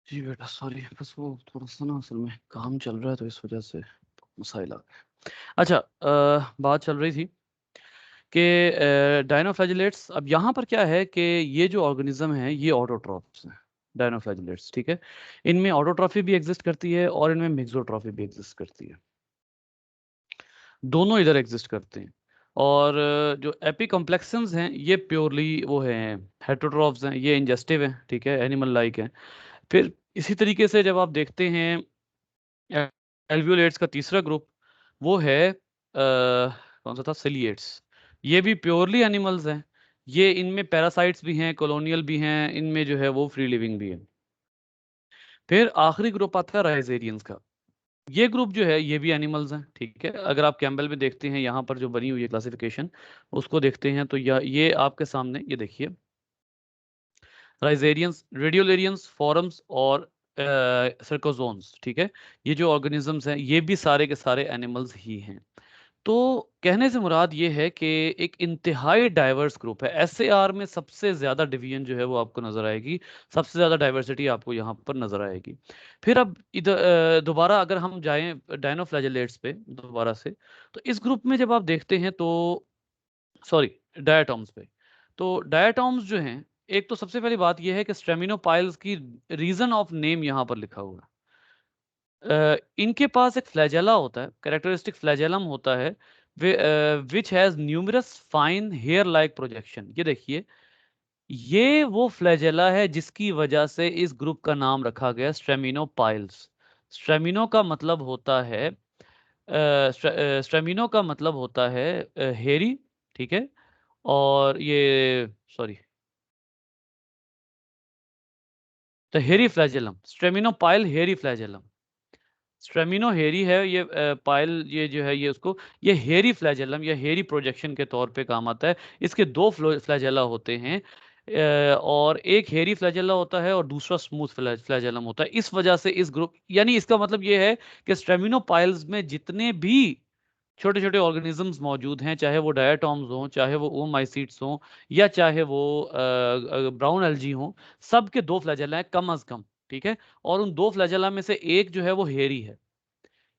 जी बेटा सॉरी, बस वो थोड़ा सा ना असल में काम चल रहा है तो इस वजह से मसाइल आ गए। अच्छा, बात चल रही थी कि डायनोफ्लैजिलेट्स, अब यहाँ पर क्या है कि ये जो ऑर्गेनिज्म है ये ऑटोट्रॉफ्स हैं, डायनोफ्लैजिलेट्स, ठीक है। इनमें ऑटोट्रॉफी भी एग्जिस्ट करती है और इनमें मिक्सोट्रॉफी भी एग्जिस्ट करती है, दोनों इधर एग्जिस्ट करते हैं। और जो एपिकम्प्लेक्सन्स हैं ये प्योरली वो हैं, हेटरोट्रॉफ्स हैं, ये इंजेस्टिव हैं, ठीक है, एनिमल लाइक हैं। फिर इसी तरीके से जब आप देखते हैं एल्वियोलेट्स का तीसरा ग्रुप, वो है कौन सा था, सिलिएट्स। ये भी प्योरली एनिमल्स हैं, ये इनमें पैरासाइट्स भी हैं, कॉलोनियल भी हैं, इनमें जो है वो फ्री लिविंग भी है। फिर आखिरी ग्रुप आता है राइजेरियंस का। ये ग्रुप जो है ये भी एनिमल्स हैं, ठीक है। अगर आप कैम्बल में देखते हैं यहाँ पर जो बनी हुई है क्लासिफिकेशन, उसको देखते हैं तो ये आपके सामने ये देखिए, राइजेरियंस, रेडियोलेरियंस, फॉरम्स और सर्कोजोन्स, ठीक है। ये जो ऑर्गेनिजम्स हैं ये भी सारे के सारे एनिमल्स ही हैं। तो कहने से मुराद ये है कि एक इंतहाई डाइवर्स ग्रुप है। एसएआर में सबसे ज्यादा डिवीजन जो है वो आपको नजर आएगी, सबसे ज्यादा डाइवर्सिटी आपको यहाँ पर नजर आएगी। फिर अब इधर दोबारा अगर हम जाएं डायनोफ्लैजिलेट्स पे दोबारा से, तो इस ग्रुप में जब आप देखते हैं तो, सॉरी, डायटॉम्स पे, तो डायटॉम्स जो हैं, एक तो सबसे पहली बात यह है कि स्ट्रेमिनोपाइल्स की रीजन ऑफ नेम यहाँ पर लिखा हुआ है। इनके पास एक फ्लैजेला होता है, कैरेक्टरिस्टिक फ्लैजेलम होता है, which has numerous fine hair like projection. ये देखिए, ये वो फ्लैजेला है जिसकी वजह से इस ग्रुप का नाम रखा गया स्ट्रेमिनोपाइल्स। स्ट्रेमिनो का मतलब होता है स्ट्रेमिनो का मतलब होता है हेरी, ठीक है। और ये, सॉरी, तो हेरी फ्लैजेलम, स्ट्रेमिनोपाइल हेरी फ्लैजेलम, स्ट्रेमिनो हेरी है ये, पाइल ये जो है ये उसको, ये हेरी फ्लैजेलम या हेरी प्रोजेक्शन के तौर पे काम आता है। इसके दो फ्लैजेला होते हैं, और एक हेरी फ्लैजेला होता है और दूसरा स्मूथ फ्लैजेलम होता है। इस वजह से इस ग्रुप, यानी इसका मतलब ये है कि स्ट्रेमिनोपाइल्स में जितने भी छोटे छोटे ऑर्गेनिजम्स मौजूद हैं, चाहे वो डायटॉम्स हों, चाहे वो ओमाइसीट्स हों, या चाहे वो ब्राउन एल्जी हों, सब के दो फ्लैजेला हैं कम अज कम, ठीक है। और उन दो फ्लैजेला में से एक जो है वो हेरी है,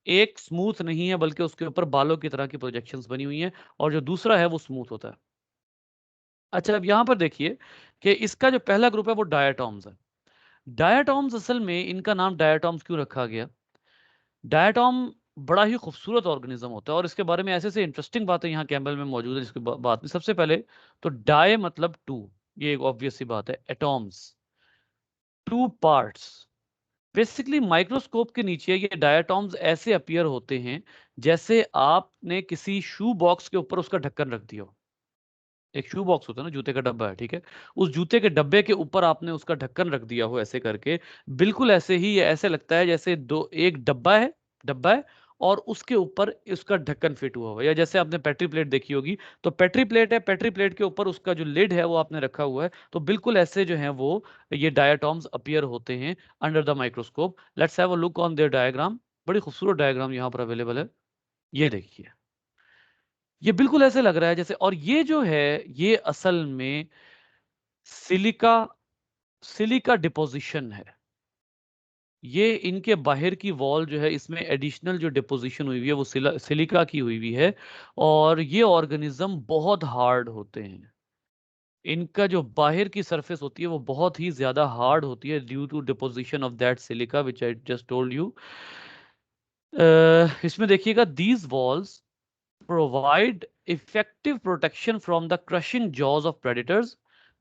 एक स्मूथ नहीं है, बल्कि उसके ऊपर बालों की तरह की प्रोजेक्शंस बनी हुई हैं, और जो दूसरा है वो स्मूथ होता है। अच्छा, अब यहां पर देखिए कि इसका जो पहला ग्रुप है वो डायटॉम्स है। डायटॉम्स, असल में इनका नाम डायटॉम्स क्यों रखा गया? डायटॉम बड़ा ही खूबसूरत ऑर्गेनिज्म होता है, और इसके बारे में ऐसे से इंटरेस्टिंग बातें यहाँ कैम्बल में मौजूद है जिसकी बात में सबसे पहले तो डाय मतलब टू, ये एक ऑब्वियस सी बात है। Atoms, two parts. Basically microscope के नीचे ये डायटॉम्स ऐसे अपीयर होते हैं जैसे आपने किसी शू बॉक्स के ऊपर उसका ढक्कन रख दिया हो। एक शू बॉक्स होता है ना, जूते का डब्बा है, ठीक है। उस जूते के डब्बे के ऊपर आपने उसका ढक्कन रख दिया हो ऐसे करके, बिल्कुल ऐसे ही ये ऐसे लगता है जैसे दो, एक डब्बा है और उसके ऊपर उसका ढक्कन फिट हुआ हुआ है। या जैसे आपने पेट्री प्लेट देखी होगी, तो पेट्री प्लेट है, पेट्री प्लेट के ऊपर उसका जो लिड है वो आपने रखा हुआ है, तो बिल्कुल ऐसे जो है वो ये डायटॉम्स अपीयर होते हैं under the microscope. Let's have a look on their diagram. बड़ी खूबसूरत डायग्राम यहाँ पर अवेलेबल है, ये देखिए। ये बिल्कुल ऐसे लग रहा है जैसे, और ये जो है ये असल में सिलिका सिलिका डिपोजिशन है। ये इनके बाहर की वॉल जो है इसमें एडिशनल जो डिपोजिशन हुई हुई है वो सिलिका की हुई हुई है। और ये ऑर्गेनिज्म बहुत हार्ड होते हैं, इनका जो बाहर की सरफेस होती है वो बहुत ही ज्यादा हार्ड होती है due to deposition of that silica which I just told you. इसमें देखिएगा, these walls provide effective protection from the crushing jaws of predators.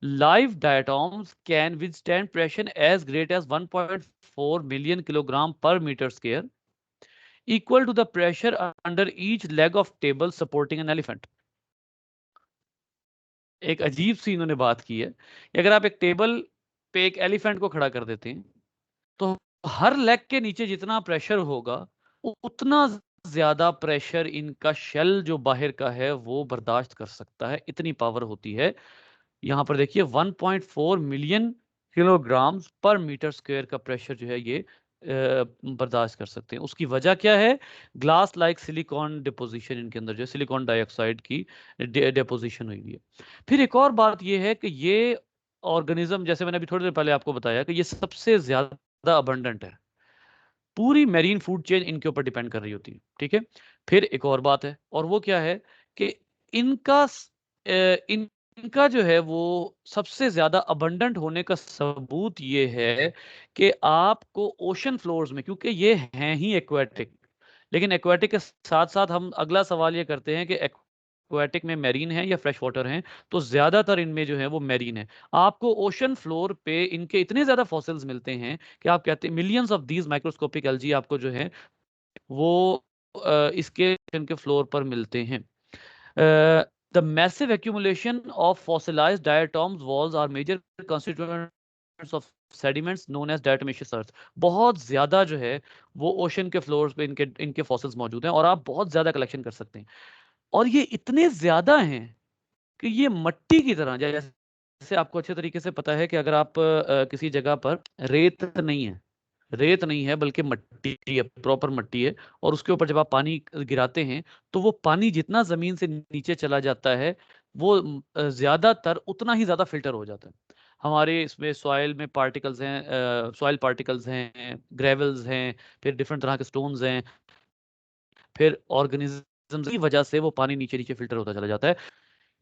Live diatoms can withstand pressure as great as 1.4 million kilogram per meter square, equal to the pressure under each leg of table supporting an elephant. एक अजीब सी इन्होंने बात की है कि अगर आप एक टेबल पे एक एलिफेंट को खड़ा कर देते हैं, तो हर लेग के नीचे जितना प्रेशर होगा उतना ज्यादा प्रेशर इनका शेल जो बाहर का है वो बर्दाश्त कर सकता है, इतनी पावर होती है। यहां पर देखिए 1.4 मिलियन किलोग्राम पर मीटर स्क्वायर का प्रेशर जो है ये बर्दाश्त कर सकते हैं। उसकी वजह क्या है? ग्लास लाइक सिलिकॉन डिपोजिशन, इनके अंदर जो सिलिकॉन डाइऑक्साइड की डिपोजिशन हुई है। फिर एक और बात ये है कि ये ऑर्गेनिज्म, जैसे मैंने अभी थोड़ी देर पहले आपको बताया कि ये सबसे ज्यादा ज्यादा अबंडेंट है। पूरी मेरीन फूड चेन इनके ऊपर डिपेंड कर रही होती है, ठीक है। फिर एक और बात है, और वो क्या है कि इनका इनका जो है वो सबसे ज्यादा अबंडेंट होने का सबूत ये है कि आपको ओशन फ्लोर्स में, क्योंकि ये हैं ही एक्वेटिक, लेकिन एक्वेटिक के साथ साथ हम अगला सवाल ये करते हैं कि एक्वेटिक में मैरीन है या फ्रेश वाटर है, तो ज्यादातर इनमें जो है वो मैरीन है। आपको ओशन फ्लोर पे इनके इतने ज्यादा फॉसिल्स मिलते हैं कि आप कहते हैं millions of these microscopic algae आपको जो है वो इसके ocean के फ्लोर पर मिलते हैं। The massive accumulation of fossilized diatoms walls are major constituents of sediments known as diatomaceous earth। बहुत ज्यादा जो है वो ओशन के फ्लोर्स पे इनके इनके फॉसिल्स मौजूद हैं, और आप बहुत ज्यादा कलेक्शन कर सकते हैं। और ये इतने ज्यादा हैं कि ये मट्टी की तरह, जैसे आपको अच्छे तरीके से पता है कि अगर आप किसी जगह पर रेत नहीं है बल्कि मट्टी है, प्रॉपर मट्टी है, और उसके ऊपर जब आप पानी गिराते हैं तो वो पानी जितना जमीन से नीचे चला जाता है वो ज्यादातर उतना ही ज्यादा फिल्टर हो जाता है। हमारे इसमें सॉइल में पार्टिकल्स हैं, सॉइल पार्टिकल्स हैं, ग्रेवल्स हैं, फिर डिफरेंट तरह के स्टोन्स हैं, फिर ऑर्गेनिज्म की वजह से वो पानी नीचे नीचे फिल्टर होता चला जाता है।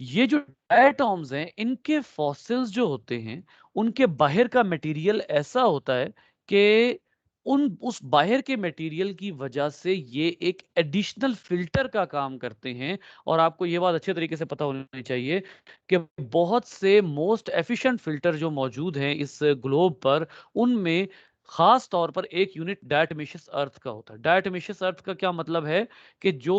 ये जो डायटॉम्स हैं इनके फॉसिल्स जो होते हैं उनके बाहर का मटेरियल ऐसा होता है कि उस बाहर के मटेरियल की वजह से ये एक एडिशनल फिल्टर का काम करते हैं। और आपको ये बात अच्छे तरीके से पता होनी चाहिए कि बहुत से मोस्ट एफिशिएंट फिल्टर जो मौजूद हैं इस ग्लोब पर, उनमें खास तौर पर एक यूनिट डायटोमेशियस अर्थ का होता है। डायटोमेशियस अर्थ का क्या मतलब है कि जो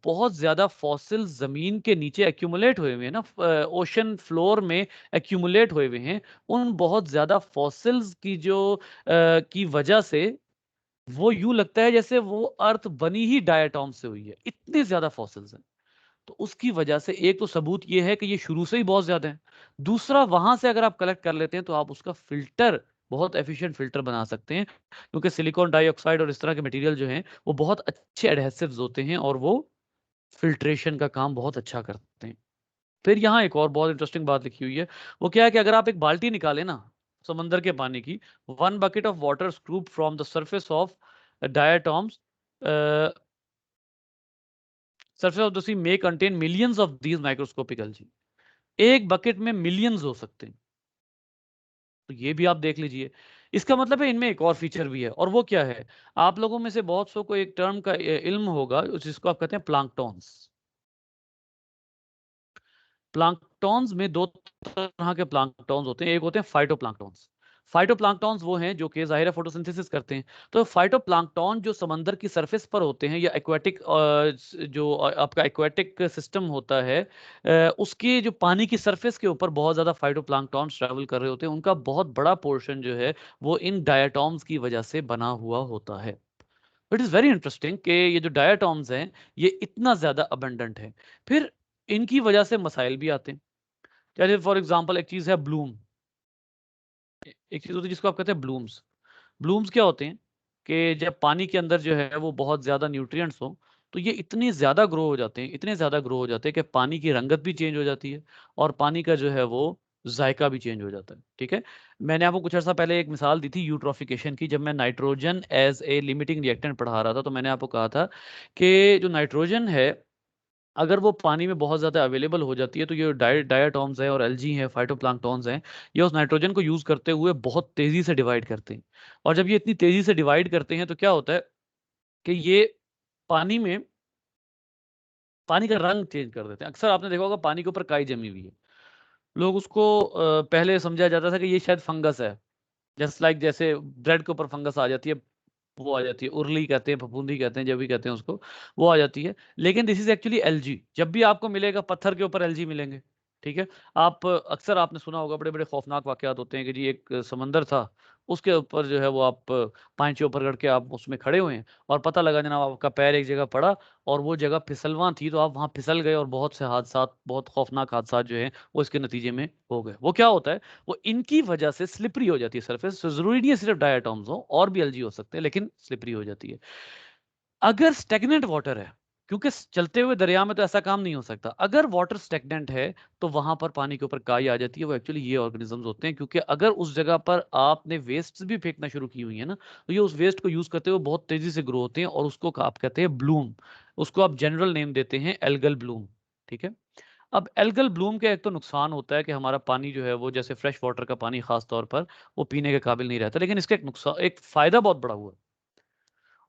बहुत ज्यादा फॉसिल जमीन के नीचे एक्यूमुलेट हुए हुए हैं ना, ओशन फ्लोर में एक्यूमुलेट हुए हुए हैं, उन बहुत ज्यादा फॉसिल्स की जो की वजह से वो यूं लगता है जैसे वो अर्थ बनी ही डायटॉम से हुई है, इतने ज्यादा फॉसिल्स हैं। तो उसकी वजह से एक तो सबूत ये है कि ये शुरू से ही बहुत ज्यादा है। दूसरा, वहां से अगर आप कलेक्ट कर लेते हैं तो आप उसका फिल्टर, बहुत एफिशिएंट फिल्टर बना सकते हैं, क्योंकि सिलिकॉन डाइऑक्साइड और इस तरह के मटेरियल जो हैं वो बहुत अच्छे एडहेसिव्स होते हैं और वो फिल्ट्रेशन का काम बहुत अच्छा करते हैं। फिर यहाँ एक और बहुत इंटरेस्टिंग बात लिखी हुई है, वो क्या है कि अगर आप एक बाल्टी निकालें ना समंदर के पानी की, 1 bucket of water scoop from the surface of diatoms, surface of the sea may contain millions of these microscopic algae। एक बकेट में मिलियंस हो सकते हैं, तो ये भी आप देख लीजिए। इसका मतलब है इनमें एक और फीचर भी है, और वो क्या है, आप लोगों में से बहुत सौ को एक टर्म का इल्म होगा जिसको आप कहते हैं प्लांक्टॉन्स। प्लांक्टॉन्स में दो तरह के प्लांक्टॉन्स होते हैं, एक होते हैं फाइटोप्लांक्टॉन्स। फाइटोप्लांक्टॉन्स वो हैं जो कि जाहिर है फोटोसिंथेसिस करते हैं। तो फाइटोप्लांक्टॉन जो समंदर की सरफेस पर होते हैं या एक्वाटिक, जो आपका एक्वाटिक सिस्टम होता है, उसके जो पानी की सरफेस के ऊपर बहुत ज्यादा फाइटोप्लांक्टॉन्स ट्रैवल कर रहे होते हैं, उनका बहुत बड़ा पोर्शन जो है वो इन डायटॉम्स की वजह से बना हुआ होता है। इट इज वेरी इंटरेस्टिंग कि ये जो डायटॉम्स हैं ये इतना ज्यादा अबंडेंट है। फिर इनकी वजह से मसाइल भी आते हैं। जैसे फॉर एग्जांपल एक चीज है ब्लूम, एक चीज होती है जिसको आप कहते हैं ब्लूम्स। ब्लूम्स क्या होते हैं कि जब पानी के अंदर जो है वो बहुत ज्यादा न्यूट्रिएंट्स हो, तो ये इतने ज्यादा ग्रो हो जाते हैं, इतने ज्यादा ग्रो हो जाते हैं कि पानी की रंगत भी चेंज हो जाती है और पानी का जो है वो जायका भी चेंज हो जाता है, ठीक है। मैंने आपको कुछ अर्सा पहले एक मिसाल दी थी यूट्रोफिकेशन की, जब मैं nitrogen as a limiting reactant पढ़ा रहा था, तो मैंने आपको कहा था कि जो नाइट्रोजन है अगर वो पानी में बहुत ज़्यादा अवेलेबल हो जाती है तो ये डायटॉम्स है और एल्जी हैं, फाइटोप्लैंक्टॉन्स हैं, ये उस नाइट्रोजन को यूज़ करते हुए बहुत तेज़ी से डिवाइड करते हैं। और जब ये इतनी तेज़ी से डिवाइड करते हैं तो क्या होता है कि ये पानी में पानी का रंग चेंज कर देते हैं। अक्सर आपने देखा होगा पानी के ऊपर काई जमी हुई है, लोग उसको पहले समझा जाता था कि ये शायद फंगस है, जस्ट लाइक जैसे ब्रेड के ऊपर फंगस आ जाती है, वो आ जाती है, उर्ली कहते हैं, फफूंदी कहते हैं, जब भी कहते हैं उसको, वो आ जाती है। लेकिन दिस इज एक्चुअली एलजी। जब भी आपको मिलेगा पत्थर के ऊपर एलजी मिलेंगे, ठीक है। आप अक्सर आपने सुना होगा बड़े बड़े खौफनाक वाकयात होते हैं कि जी एक समंदर था, उसके ऊपर जो है वो आप पांचों पकड़ के आप उसमें खड़े हुए हैं और पता लगा जनाब आपका पैर एक जगह पड़ा और वो जगह फिसलवां थी, तो आप वहां फिसल गए और बहुत से हादसा, बहुत खौफनाक हादसा जो है वो इसके नतीजे में हो गए। वो क्या होता है, वो इनकी वजह से स्लिपरी हो जाती है सरफेस। तो जरूरी नहीं है सिर्फ डायटॉम्स हो, और भी एल्जी हो सकते हैं, लेकिन स्लिपरी हो जाती है। अगर स्टेगनेंट वाटर है, क्योंकि चलते हुए दरिया में तो ऐसा काम नहीं हो सकता। अगर वाटर स्टेगनेंट है तो वहां पर पानी के ऊपर काई आ जाती है, वो एक्चुअली ये ऑर्गेनिजम्स होते हैं। क्योंकि अगर उस जगह पर आपने वेस्ट भी फेंकना शुरू की हुई है ना, तो ये उस वेस्ट को यूज करते हुए बहुत तेजी से ग्रो होते हैं, और उसको आप कहते हैं ब्लूम। उसको आप जनरल नेम देते हैं एल्गल ब्लूम। ठीक है। अब एल्गल ब्लूम का एक तो नुकसान होता है कि हमारा पानी जो है वो, जैसे फ्रेश वाटर का पानी खास तौर पर, वो पीने के काबिल नहीं रहता। लेकिन इसका एक नुकसान, एक फायदा बहुत बड़ा हुआ,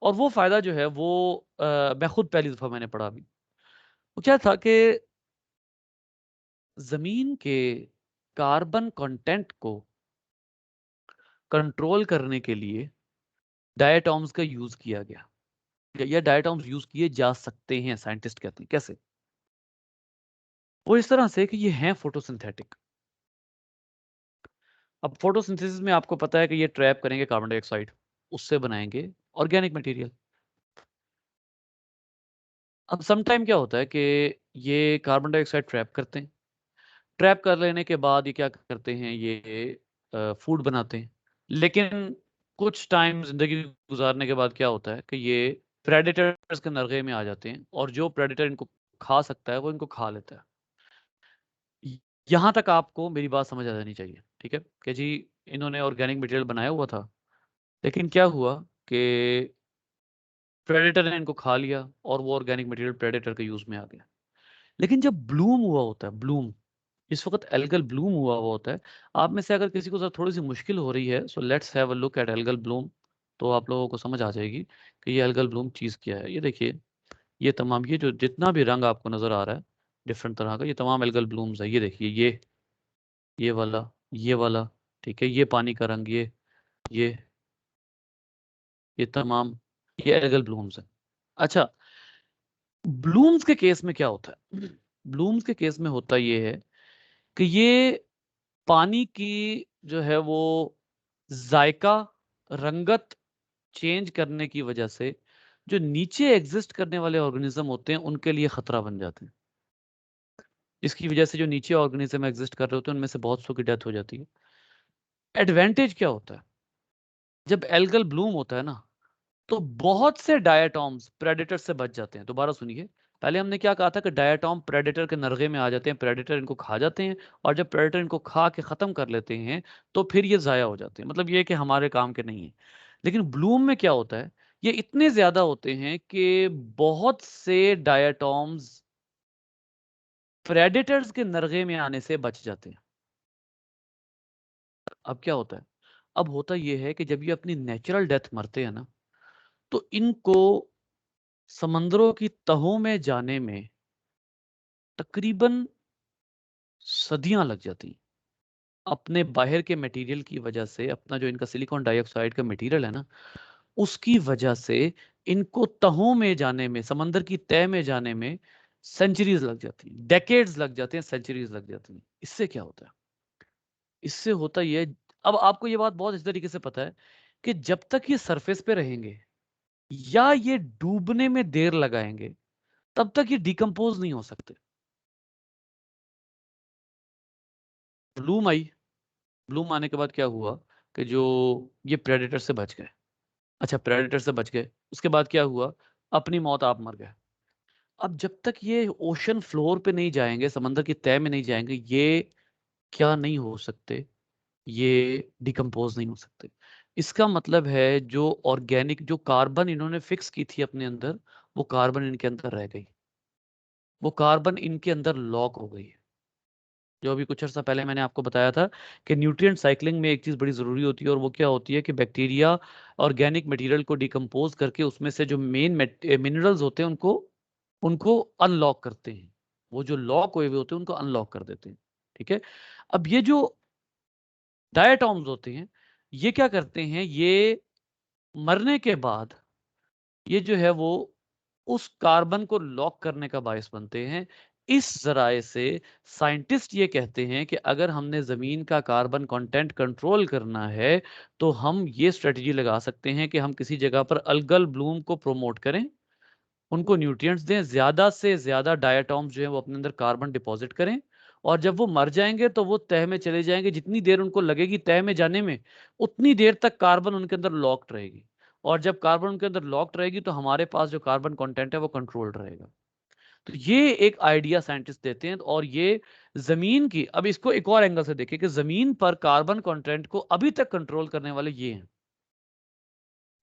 और वो फायदा जो है वो मैं खुद पहली दफा मैंने पढ़ा अभी। वो क्या था कि जमीन के कार्बन कंटेंट को कंट्रोल करने के लिए डायटॉम्स का यूज किया गया, या डायटॉम्स यूज किए जा सकते हैं। साइंटिस्ट कहते हैं कैसे? वो इस तरह से कि ये हैं फोटोसिंथेटिक। अब फोटोसिंथेसिस में आपको पता है कि ये ट्रैप करेंगे कार्बन डाइऑक्साइड, उससे बनाएंगे ऑर्गेनिक मटेरियल। अब सम टाइम क्या होता है कि ये कार्बन डाइऑक्साइड ट्रैप करते हैं। ट्रैप कर लेने के बाद ये क्या करते हैं, ये फूड बनाते हैं। लेकिन कुछ टाइम जिंदगी गुजारने के बाद क्या होता है कि ये प्रेडेटर्स के नरगे में आ जाते हैं, और जो प्रेडेटर इनको खा सकता है वो इनको खा लेता है। यहां तक आपको मेरी बात समझ आ जानी चाहिए, ठीक है? कि जी इन्होंने ऑर्गेनिक मटेरियल बनाया हुआ था, लेकिन क्या हुआ कि प्रेडेटर ने इनको खा लिया, और वो ऑर्गेनिक मटेरियल प्रेडेटर के यूज में आ गया। लेकिन जब ब्लूम हुआ होता है, ब्लूम, इस वक्त एल्गल ब्लूम हुआ हुआ होता है। आप में से अगर किसी को थोड़ी सी मुश्किल हो रही है, so let's have a look at algal Bloom, तो आप लोगों को समझ आ जाएगी कि ये एल्गल ब्लूम चीज क्या है। ये देखिए, ये तमाम, ये जो जितना भी रंग आपको नजर आ रहा है डिफरेंट तरह का, ये तमाम एल्गल ब्लूम्स है। ये देखिए, ये वाला, ये वाला, ठीक है, ये पानी का रंग, ये ये तमाम, ये एल्गल ब्लूम्स है। अच्छा, ब्लूम्स के केस में क्या होता है? ब्लूम्स के केस में होता ये है कि ये पानी की जो है वो जायका, रंगत चेंज करने की वजह से जो नीचे एग्जिस्ट करने वाले ऑर्गेनिज्म होते हैं उनके लिए खतरा बन जाते हैं। इसकी वजह से जो नीचे ऑर्गेनिज्म एग्जिस्ट कर रहे होते हैं उनमें से बहुत सौ की डेथ हो जाती है। एडवांटेज क्या होता है? जब एल्गल ब्लूम होता है ना, तो बहुत से डायटॉम्स प्रेडेटर से बच जाते हैं। दोबारा सुनिए, पहले हमने क्या कहा था कि डायटॉम प्रेडेटर के नरगे में आ जाते हैं, प्रेडेटर इनको खा जाते हैं, और जब प्रेडेटर इनको खा के खत्म कर लेते हैं तो फिर ये जाया हो जाते हैं, मतलब ये कि हमारे काम के नहीं है। लेकिन ब्लूम में क्या होता है, ये इतने ज्यादा होते हैं कि बहुत से डायटॉम्स प्रेडेटर्स के नरगे में आने से बच जाते हैं। अब क्या होता है? अब होता यह है कि जब ये अपनी नेचुरल डेथ मरते हैं ना, तो इनको समंदरों की तहों में जाने में तकरीबन सदियां लग जाती हैं। अपने बाहर के मटेरियल की वजह से, अपना जो इनका सिलिकॉन डाइऑक्साइड का मटेरियल है ना, उसकी वजह से इनको तहों में जाने में, समंदर की तह में जाने में सेंचुरीज लग जाती हैं, डेकेड्स लग जाते हैं, सेंचुरीज लग जाती हैं। इससे क्या होता है? इससे होता यह है, अब आपको ये बात बहुत इस तरीके से पता है कि जब तक ये सरफेस पे रहेंगे या ये डूबने में देर लगाएंगे, तब तक ये डिकम्पोज नहीं हो सकते। ब्लूम आई, ब्लूम आने के बाद क्या हुआ कि जो ये प्रेडेटर से बच गए। अच्छा, प्रेडेटर से बच गए, उसके बाद क्या हुआ? अपनी मौत आप मर गए। अब जब तक ये ओशन फ्लोर पे नहीं जाएंगे, समंदर की तह में नहीं जाएंगे, ये क्या नहीं हो सकते, ये डिकम्पोज नहीं हो सकते। इसका मतलब है जो ऑर्गेनिक, जो कार्बन इन्होंने फिक्स की थी अपने अंदर, वो कार्बन इनके अंदर रह गई, वो कार्बन इनके अंदर लॉक हो गई। जो अभी कुछ अर्सा पहले मैंने आपको बताया था कि न्यूट्रिएंट साइक्लिंग में एक चीज़ बड़ी ज़रूरी होती है, और वो क्या होती है कि बैक्टीरिया ऑर्गेनिक मटेरियल को डिकम्पोज करके उसमें से जो मेन मिनरल्स होते हैं उनको उनको अनलॉक करते हैं। वो जो लॉक हुए हुए होते हैं उनको अनलॉक कर देते हैं। ठीक है। अब ये जो डायटॉम्स होते हैं, ये क्या करते हैं, ये मरने के बाद ये जो है वो उस कार्बन को लॉक करने का बायस बनते हैं। इस जराए से साइंटिस्ट ये कहते हैं कि अगर हमने जमीन का कार्बन कंटेंट कंट्रोल करना है, तो हम ये स्ट्रेटजी लगा सकते हैं कि हम किसी जगह पर अल्गल ब्लूम को प्रोमोट करें, उनको न्यूट्रिएंट्स दें, ज्यादा से ज्यादा डायटॉम्स जो है वो अपने अंदर कार्बन डिपॉजिट करें, और जब वो मर जाएंगे तो वो तह में चले जाएंगे। जितनी देर उनको लगेगी तह में जाने में, उतनी देर तक कार्बन उनके अंदर लॉक्ड रहेगी। और जब कार्बन उनके अंदर लॉक्ड रहेगी तो हमारे पास जो कार्बन कंटेंट है वो कंट्रोल्ड रहेगा। तो ये एक आइडिया साइंटिस्ट देते हैं, और ये जमीन की, अब इसको एक और एंगल से देखें कि जमीन पर कार्बन कंटेंट को अभी तक कंट्रोल करने वाले ये हैं।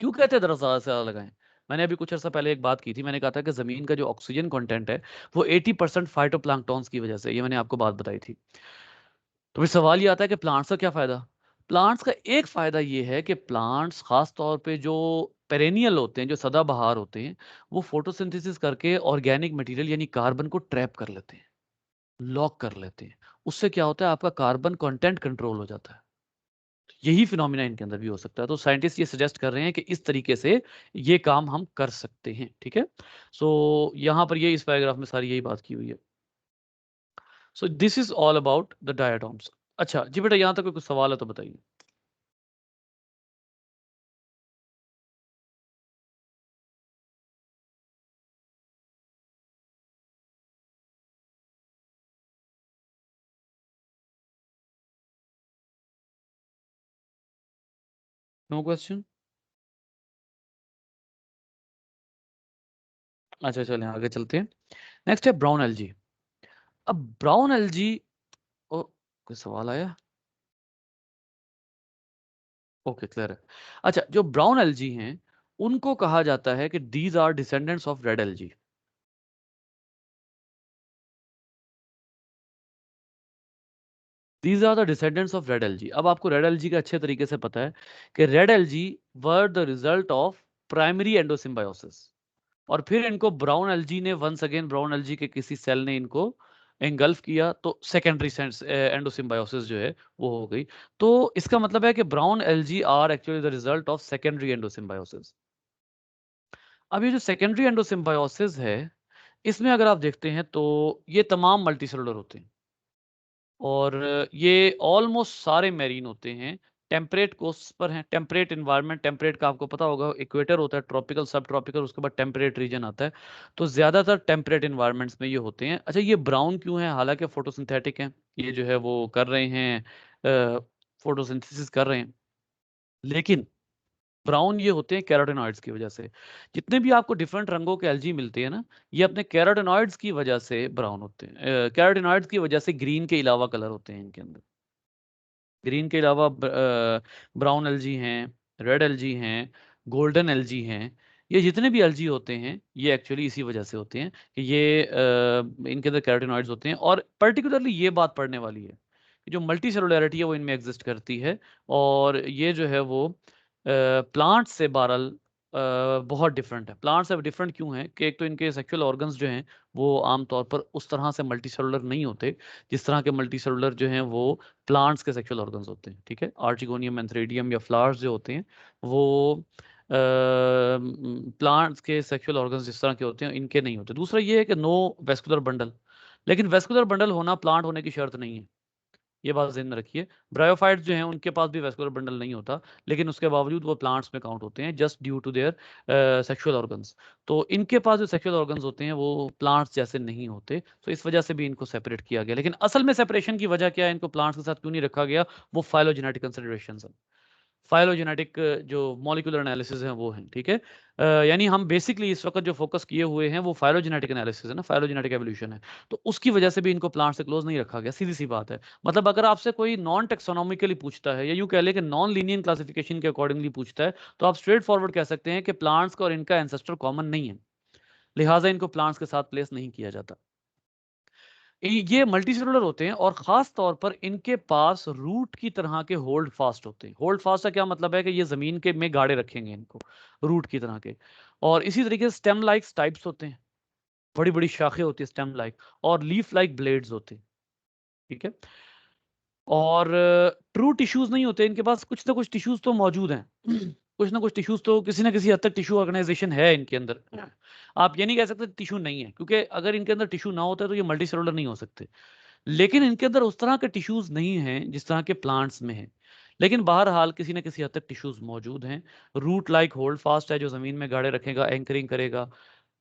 क्यों कहते हैं दरअसल ज्यादा से ज्यादा लगाएं? मैंने अभी कुछ अर्सा पहले एक बात की थी, मैंने कहा था कि जमीन का जो ऑक्सीजन कंटेंट है वो 80% फाइटोप्लैंक्टॉन्स की वजह से, ये मैंने आपको बात बताई थी। तो फिर सवाल ये आता है कि प्लांट्स का क्या फायदा? प्लांट्स का एक फायदा ये है कि प्लांट्स खास तौर पे जो पेरेनियल होते हैं, जो सदाबहार होते हैं, वो फोटोसिंथेसिस करके ऑर्गेनिक मटेरियल यानी कार्बन को ट्रैप कर लेते हैं, लॉक कर लेते हैं। उससे क्या होता है, आपका कार्बन कंटेंट कंट्रोल हो जाता है। यही फिनोमिना इनके अंदर भी हो सकता है। तो साइंटिस्ट ये सजेस्ट कर रहे हैं कि इस तरीके से ये काम हम कर सकते हैं। ठीक है, सो यहाँ पर ये इस पैराग्राफ में सारी यही बात की हुई है। So this is all about the diatoms. अच्छा जी बेटा, यहाँ तक कोई कुछ सवाल है तो बताइए। No question? अच्छा चलें आगे चलते हैं। नेक्स्ट है ब्राउन एल्जी। अब ब्राउन एल्जी, ओ कोई सवाल आया? ओके क्लियर है। अच्छा, जो ब्राउन एल्जी हैं उनको कहा जाता है कि these are descendants of red algae. These are the descendants of red algae. अब आपको रेड एल्जी का अच्छे तरीके से पता है कि red algae were the result of primary endosymbiosis, और फिर इनको ब्राउन एल्जी ने, वंस अगेन ब्राउन एल्जी के किसी सेल ने इनको एंगल्फ किया, तो सेकेंडरी एंडोसिम्बायोसिस जो है वो हो गई। तो इसका मतलब है कि brown algae are actually the result of secondary endosymbiosis. अब ये जो सेकेंडरी एंडोसिम्बायोसिस है, इसमें अगर आप देखते हैं तो ये तमाम मल्टीसेलुलर होते हैं, और ये ऑलमोस्ट सारे मैरीन होते हैं, टेम्परेट कोस्ट पर हैं। टेम्परेट इन्वायरमेंट, टेम्परेट का आपको पता होगा, इक्वेटर होता है, ट्रॉपिकल, सब ट्रॉपिकल, उसके बाद टेम्परेट रीजन आता है। तो ज्यादातर टेम्परेट इन्वायरमेंट्स में ये होते हैं। अच्छा, ये ब्राउन क्यों है? हालांकि फोटोसिंथेटिक हैं, ये जो है वो कर रहे हैं, फोटोसिंथेसिस कर रहे हैं, लेकिन ब्राउन ये होते हैं कैरोटेनॉइड्स की वजह से। जितने भी आपको डिफरेंट रंगों के एल्जी मिलते हैं ना, ये अपने कैरोटेनॉइड्स की वजह से ब्राउन होते हैं। कैरोटेनॉइड्स की वजह से ग्रीन के अलावा कलर होते हैं इनके अंदर। ग्रीन के अलावा ब्राउन एल्जी हैं, रेड एल्जी हैं, गोल्डन एल्जी हैं। ये जितने भी एल्जी होते हैं ये एक्चुअली इसी वजह से होते हैं कि ये इनके अंदर कैरोटेनॉइड्स होते हैं। और पर्टिकुलरली ये बात पढ़ने वाली है कि जो मल्टी सेलुलैरिटी है वो इनमें एग्जिस्ट करती है, और ये जो है वो प्लांट से बहरहाल बहुत डिफरेंट है। प्लांट से डिफरेंट क्यों है कि एक तो इनके सेक्सुअल ऑर्गन्स जो हैं वो आमतौर पर उस तरह से मल्टी सेलुलर नहीं होते जिस तरह के मल्टी सेलुलर जो हैं वो प्लांट्स के सेक्सुअल ऑर्गन्स होते हैं। ठीक है, आर्चिगोनियम, एंथ्रेडियम या फ्लावर्स जो होते हैं वो प्लांट्स के सेक्सुअल ऑर्गन्स जिस तरह के होते हैं इनके नहीं होते। दूसरा ये है कि नो वेस्कुलर बंडल, लेकिन वेस्कुलर बंडल होना प्लांट होने की शर्त नहीं है, ये बात ध्यान में रखिए। ब्रायोफाइट्स जो हैं उनके पास भी वेस्कुलर बंडल नहीं होता, लेकिन उसके बावजूद वो प्लांट्स में काउंट होते हैं just due to their sexual organs. तो इनके पास जो सेक्सुअल ऑर्गन्स होते हैं वो प्लांट्स जैसे नहीं होते, तो इस वजह से भी इनको सेपरेट किया गया। लेकिन असल में सेपरेशन की वजह क्या है, इनको प्लांट्स के साथ क्यों नहीं रखा गया, वो फाइलोजेनेटिक कंसिडरेशन है। फाइलोजेनेटिक जो मॉलिक्यूलर एनालिसिस है वो है। ठीक है, यानी हम बेसिकली इस वक्त जो फोकस किए हुए हैं वो फाइलोजेनेटिक एनालिसिस है ना, फाइलोजेनेटिक एवोल्यूशन है। तो उसकी वजह से भी इनको प्लांट से क्लोज नहीं रखा गया, सीधी सी बात है। मतलब अगर आपसे कोई नॉन टेक्सोनॉमिकली पूछता है, या यूं कह ले कि नॉन लीनियर क्लासिफिकेशन के अकॉर्डिंगली पूछता है, तो आप स्ट्रेट फॉरवर्ड कह सकते हैं कि प्लांट्स का और इनका एंसेस्टर कॉमन नहीं है, लिहाजा इनको प्लांट्स के साथ प्लेस नहीं किया जाता। ये मल्टीसेलुलर होते हैं, और खास तौर पर इनके पास रूट की तरह के होल्ड फास्ट होते हैं। होल्ड फास्ट का क्या मतलब है कि ये जमीन के में गाड़े रखेंगे इनको, रूट की तरह के। और इसी तरीके से स्टेम लाइक टाइप्स होते हैं, बड़ी बड़ी शाखें होती है स्टेम लाइक, और लीफ लाइक ब्लेड्स होते हैं। ठीक है, और ट्रू टिश्यूज नहीं होते इनके पास, कुछ ना कुछ टिश्यूज तो मौजूद हैं कुछ ना कुछ टिश्यूज तो किसी ना किसी हद तक टिश्यू ऑर्गेनाइजेशन है इनके अंदर। आप ये नहीं कह सकते टिश्यू नहीं है, क्योंकि अगर इनके अंदर टिश्यू ना होता है तो ये मल्टी सेलुलर नहीं हो सकते। लेकिन इनके अंदर उस तरह के टिश्यूज नहीं हैं जिस तरह के प्लांट्स में है, लेकिन बहरहाल किसी न किसी हद तक टिश्यूज मौजूद हैं। रूट लाइक होल्ड फास्ट है जो जमीन में गाड़े रखेगा, एंकरिंग करेगा।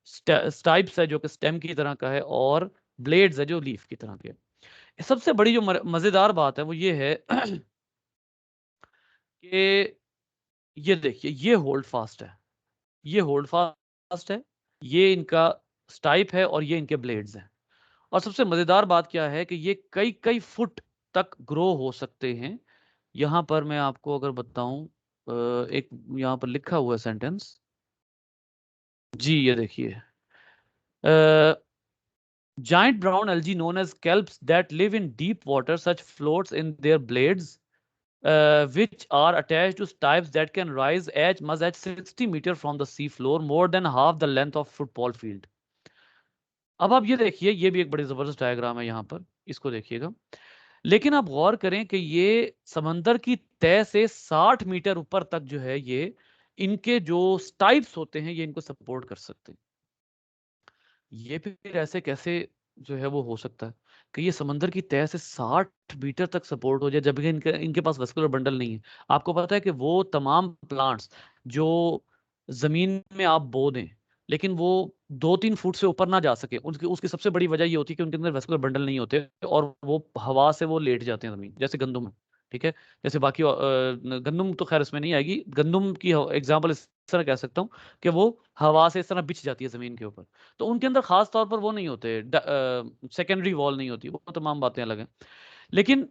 स्टाइप्स है जो कि स्टेम की तरह का है, और ब्लेड्स है जो लीफ की तरह के है। सबसे बड़ी जो मजेदार बात है वो ये है कि ये देखिए, ये होल्ड फास्ट है, ये होल्ड फास्ट है, ये इनका स्टाइप है और ये इनके ब्लेड्स हैं। और सबसे मजेदार बात क्या है कि ये कई कई फुट तक ग्रो हो सकते हैं। यहां पर मैं आपको अगर बताऊं, एक यहां पर लिखा हुआ है सेंटेंस, जी ये देखिए, giant brown algae known as kelps that live in deep water, such floats in their blades, which are attached to stipes that can rise as much as 60 meter from the sea floor, more than half the length of football field. अब आप ये देखिए, ये भी एक बड़ी जबरदस्त diagram है यहाँ पर, इसको देखिएगा। लेकिन आप गौर करें कि ये समंदर की तह से 60 मीटर ऊपर तक जो है, ये इनके जो स्टाइप्स होते हैं ये इनको सपोर्ट कर सकते हैं। ये फिर ऐसे कैसे जो है वो हो सकता है कि ये समंदर की तह से 60 मीटर तक सपोर्ट हो जाए, जबकि इनके इनके पास वेस्कुलर बंडल नहीं है। आपको पता है कि वो तमाम प्लांट्स जो जमीन में आप बो दें, लेकिन वो 2-3 फुट से ऊपर ना जा सके, उसकी उसकी सबसे बड़ी वजह ये होती है कि उनके अंदर वेस्कुलर बंडल नहीं होते और वो हवा से वो लेट जाते हैं जमीन, जैसे गंदम है। ठीक है, जैसे बाकी गंदम तो खैर इसमें नहीं आएगी, गंदम की एग्जाम्पल इस तरह कह सकता हूँ कि वो हवा से इस तरह बिछ जाती है जमीन के ऊपर। तो उनके अंदर खास तौर पर वो नहीं होते, सेकेंडरी वॉल नहीं होती, वो तमाम बातें अलग हैं। लेकिन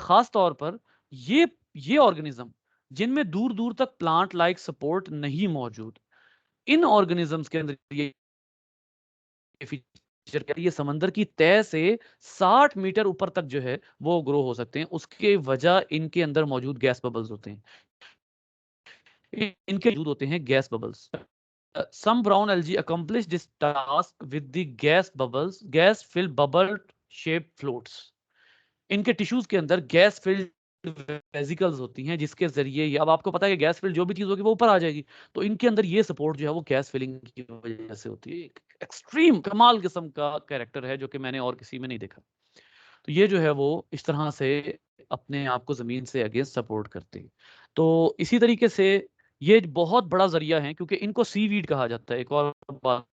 खास तौर पर ये ये ऑर्गेनिज्म जिनमें दूर दूर तक प्लांट लाइक सपोर्ट नहीं मौजूद, इन ऑर्गेनिजम्स के अंदर ये फीचर क्या है, ये समंदर की तह से 60 मीटर ऊपर तक जो है वो ग्रो हो सकते हैं। उसके वजह इनके अंदर मौजूद गैस बबल्स होते हैं, इनके मौजूद होते हैं gas bubbles. Some brown algae accomplish this task with the gas filled bubble shaped floats. इनके टिश्यूज के अंदर गैस फिल्ड वेसिकल्स होती हैं, जिसके जरिए अब आपको पता है कि गैस फिल्ड जो भी चीज होगी वो ऊपर आ जाएगी। तो इनके अंदर ये सपोर्ट जो है वो गैस फिलिंग की वजह से होती है। एक एक्सट्रीम कमाल किस्म का कैरेक्टर है जो कि मैंने और किसी में नहीं देखा। तो ये जो है वो इस तरह से अपने आप को जमीन से अगेंस्ट सपोर्ट करते हैं। तो इसी तरीके से ये बहुत बड़ा जरिया है, क्योंकि इनको सीवीड कहा जाता है। एक और बात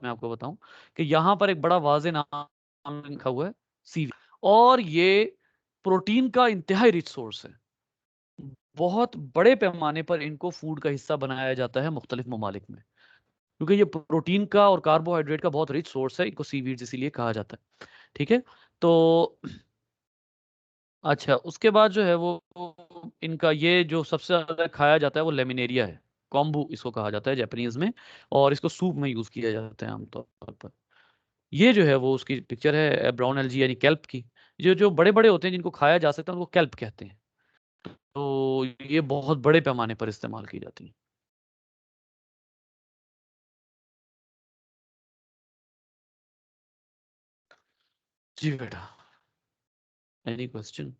मैं आपको बताऊं कि यहाँ पर एक बड़ा वाज़ेह नाम लिखा हुआ है, सीवीड। और ये प्रोटीन का इंतहाई रिच सोर्स है। बहुत बड़े पैमाने पर इनको फूड का हिस्सा बनाया जाता है मुख्तलिफ ममालिक में, क्योंकि ये प्रोटीन का और कार्बोहाइड्रेट का बहुत रिच सोर्स है। इनको सीवीड्स इसीलिए कहा जाता है। ठीक है, तो अच्छा, उसके बाद जो है वो इनका ये जो सबसे ज्यादा खाया जाता है वो लेमिनेरिया है। कॉम्बू इसको कहा जाता है जापानीज में, और इसको सूप में यूज किया जाता है आमतौर पर। ये जो है वो उसकी पिक्चर है ब्राउन एल्गी यानी केल्प की। जो जो बड़े बड़े होते हैं जिनको खाया जा सकता है उनको केल्प कहते हैं। तो ये बहुत बड़े पैमाने पर इस्तेमाल की जाती है। जी बेटा, एनी क्वेश्चन?